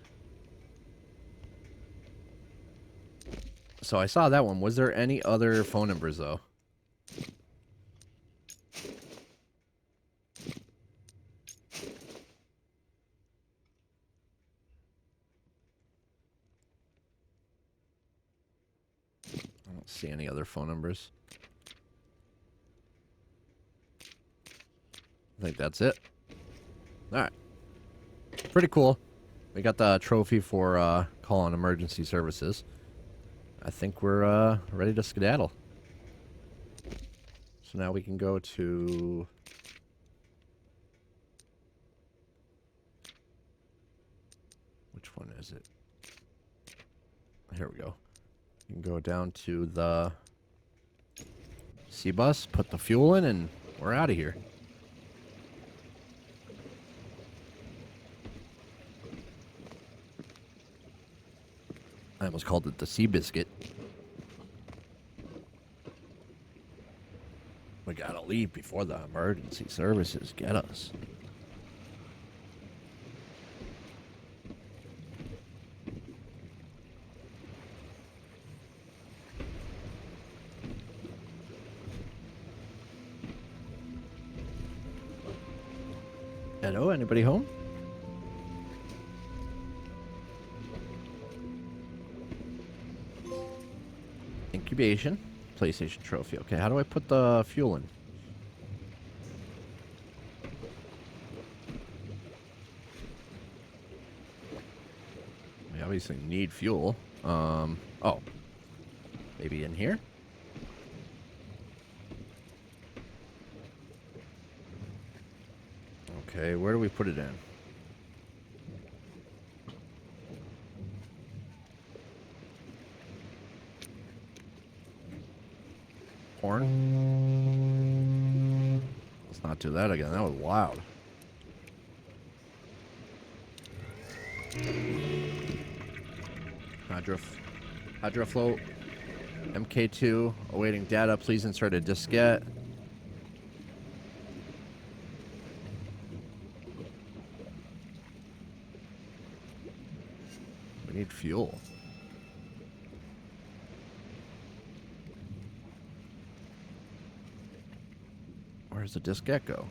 S1: So I saw that one. Was there any other phone numbers, though? I don't see any other phone numbers. I think that's it. Alright. Pretty cool. We got the trophy for calling emergency services. I think we're ready to skedaddle. So now we can go to... Which one is it? Here we go. You can go down to the C-bus, put the fuel in, and we're out of here. I almost called it the Sea Biscuit. We gotta leave before the emergency services get us. Hello, anybody home? Incubation. PlayStation trophy. Okay, how do I put the fuel in? We obviously need fuel. Oh. Maybe in here? Okay, where do we put it in? Horn? Let's not do that again. That was loud. Hydrofloat. MK2. Awaiting data. Please insert a diskette. We need fuel. Where's the diskette go?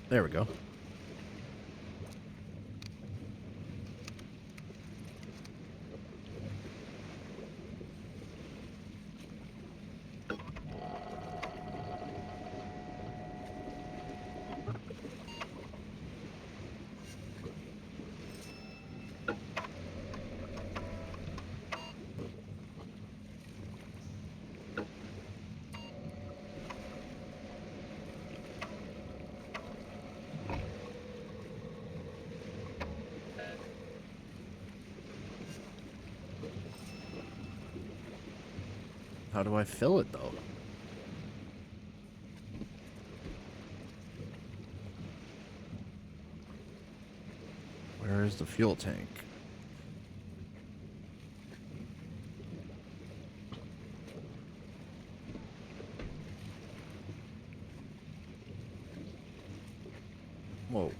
S1: There we go. How do I fill it, though? Where is the fuel tank? Whoa.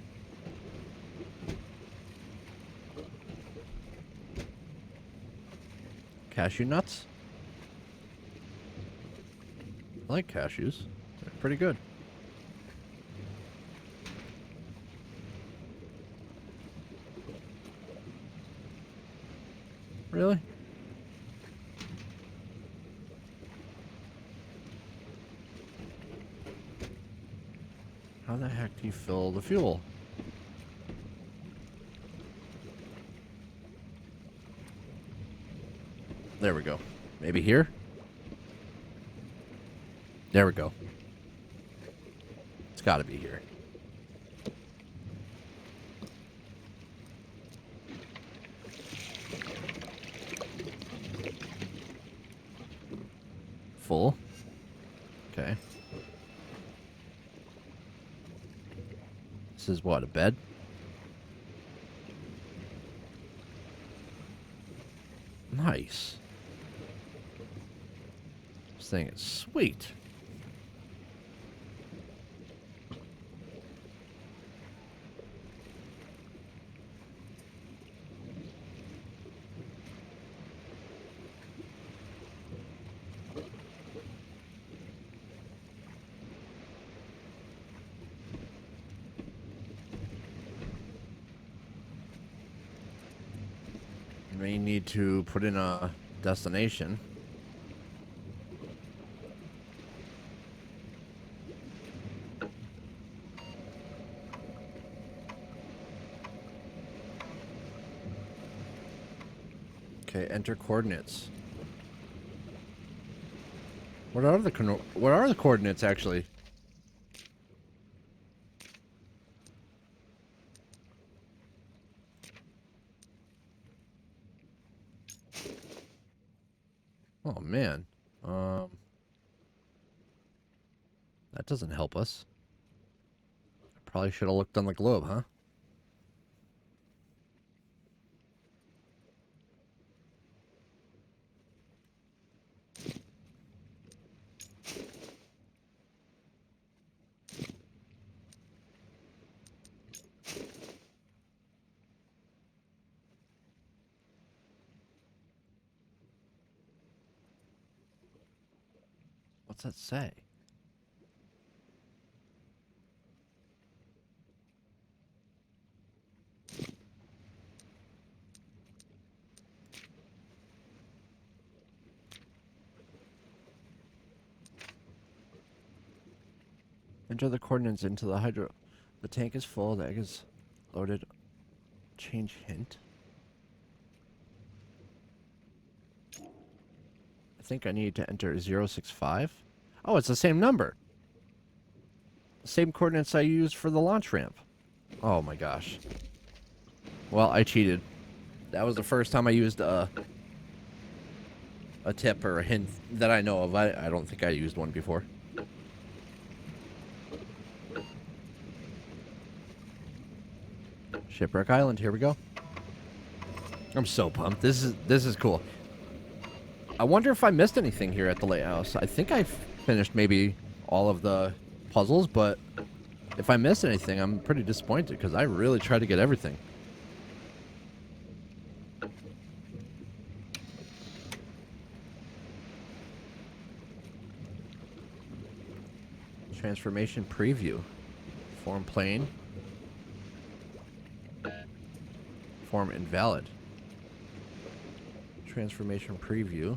S1: Cashew nuts? I like cashews. They're pretty good. Really? How the heck do you fill the fuel? There we go. Maybe here? There we go. It's got to be here. Full. Okay. This is what, a bed? Nice. This thing is sweet. We need to put in a destination. Okay, enter coordinates. What are the coordinates actually? Oh man. That doesn't help us. Probably should have looked on the globe, huh? What's that say? Enter the coordinates into the hydro. The tank is full. The egg is loaded. Change hint. I think I need to enter 065. Oh, it's the same number. Same coordinates I used for the launch ramp. Oh my gosh. Well, I cheated. That was the first time I used a tip or a hint that I know of. I don't think I used one before. Shipwreck Island, here we go. I'm so pumped. This is cool. I wonder if I missed anything here at the Lighthouse. I think I finished maybe all of the puzzles, but if I missed anything, I'm pretty disappointed because I really tried to get everything. Transformation preview. Form plane. Form invalid. Transformation preview.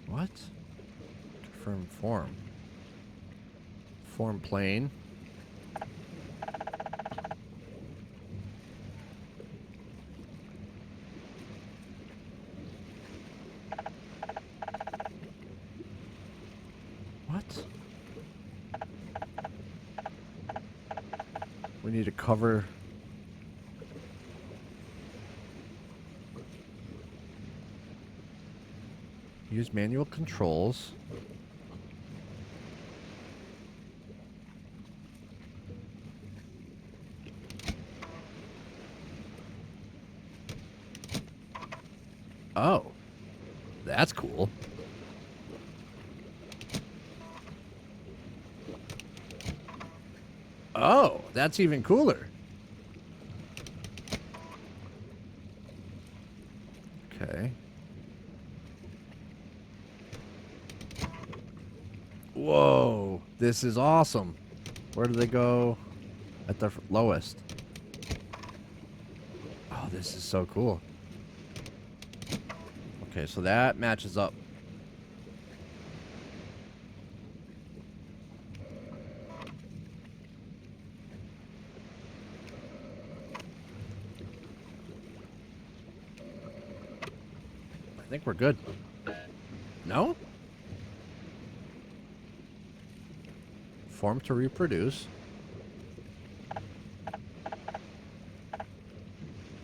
S1: What? Confirm form. Form plane. What? We need to cover. Use manual controls. Oh, that's cool. Oh, that's even cooler. Okay. Whoa, this is awesome. Where do they go at the lowest? Oh, this is so cool. Okay, so that matches up. I think we're good. No? Form to reproduce.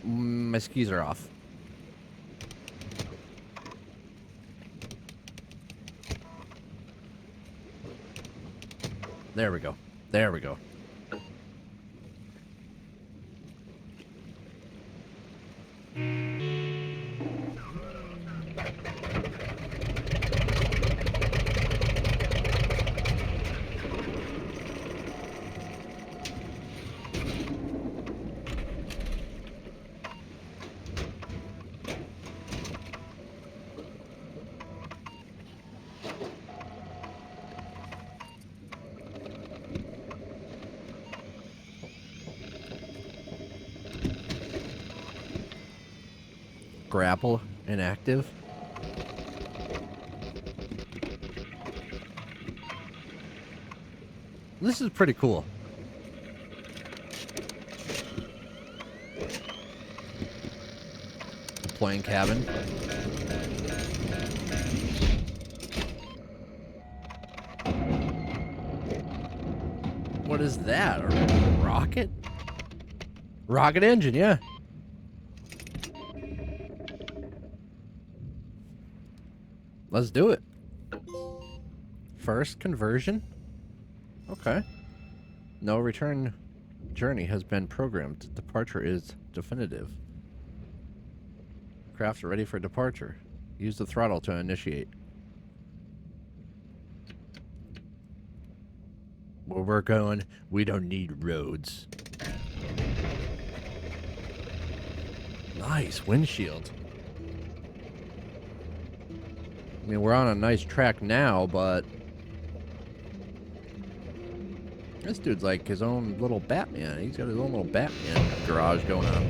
S1: My skis are off. There we go. There we go. grapple inactive. This is pretty cool. Deploying cabin. What is that? A rocket? Rocket engine, yeah. Let's do it. First conversion. Okay. No return journey has been programmed. Departure is definitive. Craft ready for departure. Use the throttle to initiate. Where we're going, we don't need roads. Nice windshield. I mean, we're on a nice track now, but this dude's like his own little Batman. He's got his own little Batman garage going on.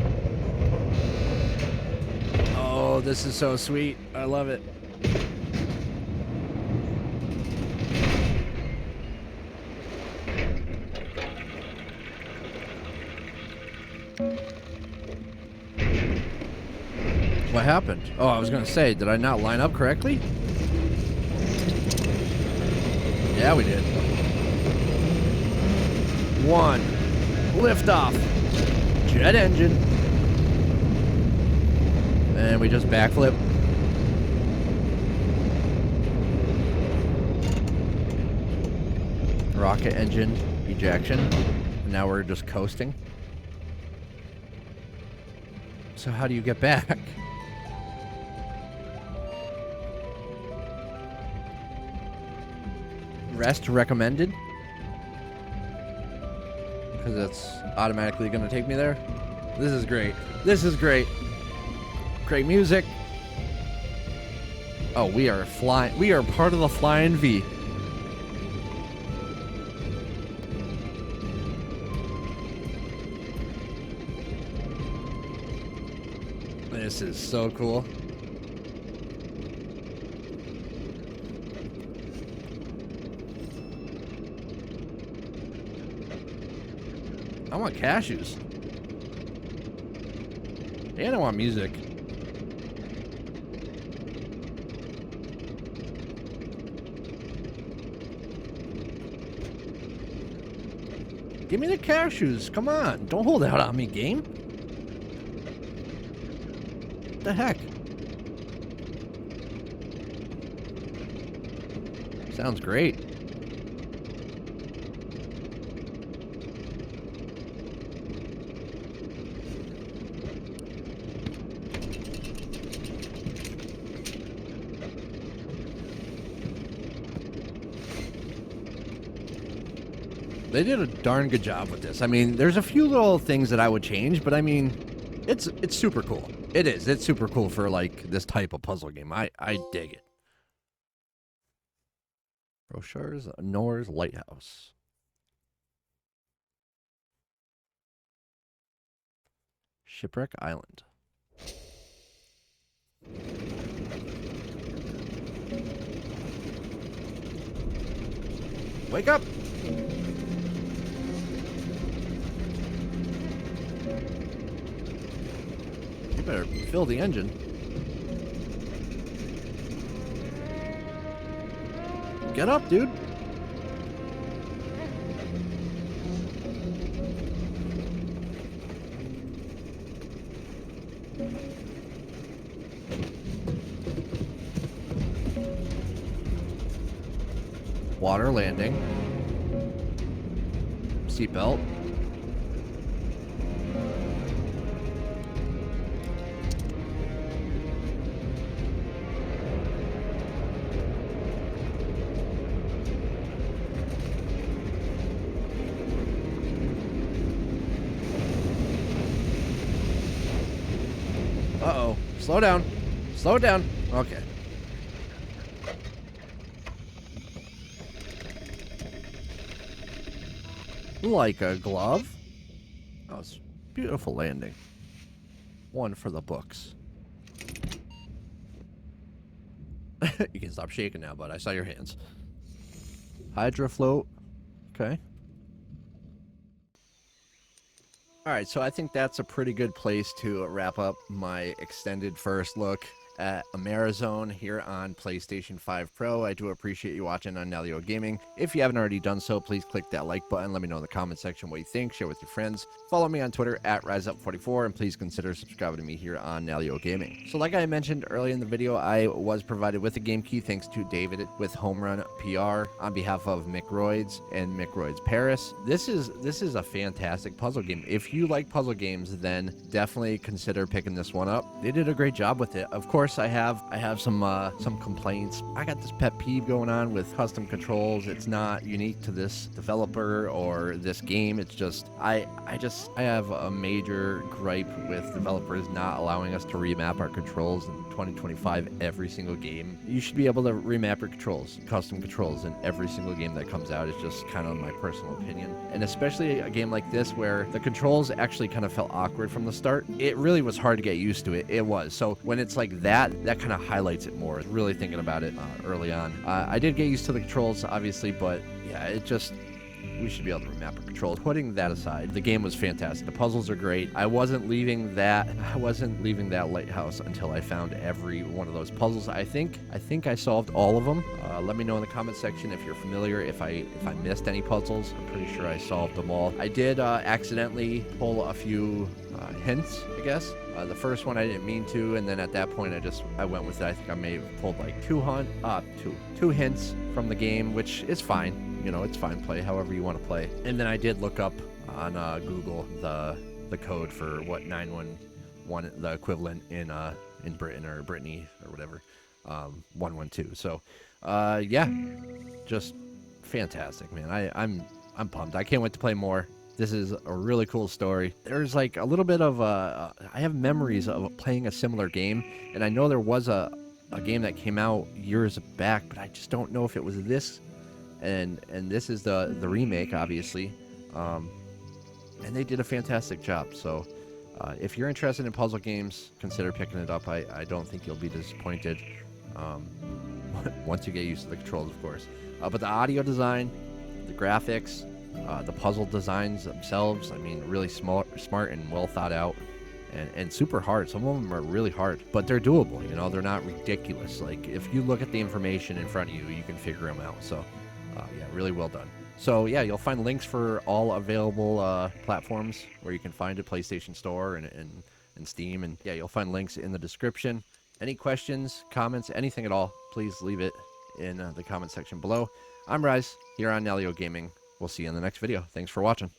S1: Oh, this is so sweet. I love it. What happened? Oh, I was going to say, did I not line up correctly? Yeah, we did. 1. Liftoff. Jet engine. And we just backflip. Rocket engine ejection. And now we're just coasting. So how do you get back? Rest recommended. Because it's automatically going to take me there. This is great. This is great. Great music. Oh, we are flying. We are part of the Flying V. This is so cool. I want cashews. And I want music. Give me the cashews. Come on. Don't hold out on me, game. What the heck? Sounds great. They did a darn good job with this. I mean, there's a few little things that I would change, but I mean, it's super cool. It is. It's super cool for like this type of puzzle game. I dig it. Brochure's Nor's Lighthouse. Shipwreck Island. Wake up! You better fill the engine. Get up, dude. Water landing. Seatbelt. Uh-oh. Slow down. Slow down. Okay. Like a glove. That was beautiful landing. One for the books. You can stop shaking now, but I saw your hands. Hydra float. Okay. Alright, so I think that's a pretty good place to wrap up my extended first look at Amerzone here on PlayStation 5 Pro. I do appreciate you watching on Nalio Gaming. If you haven't already done so, please click that like button. Let me know in the comment section what you think. Share with your friends. Follow me on Twitter at RiseUp44, and please consider subscribing to me here on Nalio Gaming. So like I mentioned earlier in the video, I was provided with a game key thanks to David with Home Run PR on behalf of MICROIDS and MICROIDS Paris. This is a fantastic puzzle game. If you like puzzle games, then definitely consider picking this one up. They did a great job with it. Of course, I have some complaints. I got this pet peeve going on with custom controls. It's not unique to this developer or this game. It's just I have a major gripe with developers not allowing us to remap our controls in 2025 every single game. You should be able to remap your controls, custom controls in every single game that comes out. It's just kind of my personal opinion. And especially a game like this where the controls actually kind of felt awkward from the start. It really was hard to get used to it. It was. So when it's like that kind of highlights it more. Really thinking about it early on. I did get used to the controls, obviously, but yeah, we should be able to remap our controls. Putting that aside, the game was fantastic. The puzzles are great. I wasn't leaving that lighthouse until I found every one of those puzzles. I think I solved all of them. Let me know in the comment section if you're familiar, if I missed any puzzles. I'm pretty sure I solved them all. I did accidentally pull a few hints, I guess. The first one I didn't mean to, and then at that point I went with it. I think I may have pulled like two hints from the game, which is fine. You know, it's fine. Play however you want to play. And then I did look up on Google the code for what 911, the equivalent in Britain or Brittany or whatever, 112. So yeah, just fantastic, man. I'm pumped. I can't wait to play more. This is a really cool story. There's like a little bit of I have memories of playing a similar game, and I know there was a game that came out years back, but I just don't know if it was this. And this is the remake, obviously. And they did a fantastic job. So if you're interested in puzzle games, consider picking it up. I don't think you'll be disappointed once you get used to the controls, of course. But the audio design, the graphics, the puzzle designs themselves, I mean, really smart and well thought out, and super hard. Some of them are really hard, but they're doable. You know, they're not ridiculous. Like, if you look at the information in front of you, you can figure them out. So yeah, really well done. So yeah, you'll find links for all available platforms where you can find it, PlayStation Store and Steam, and yeah, you'll find links in the description. Any questions, comments, anything at all, please leave it in the comment section below. I'm Rise, here on Nalio Gaming. We'll see you in the next video. Thanks for watching.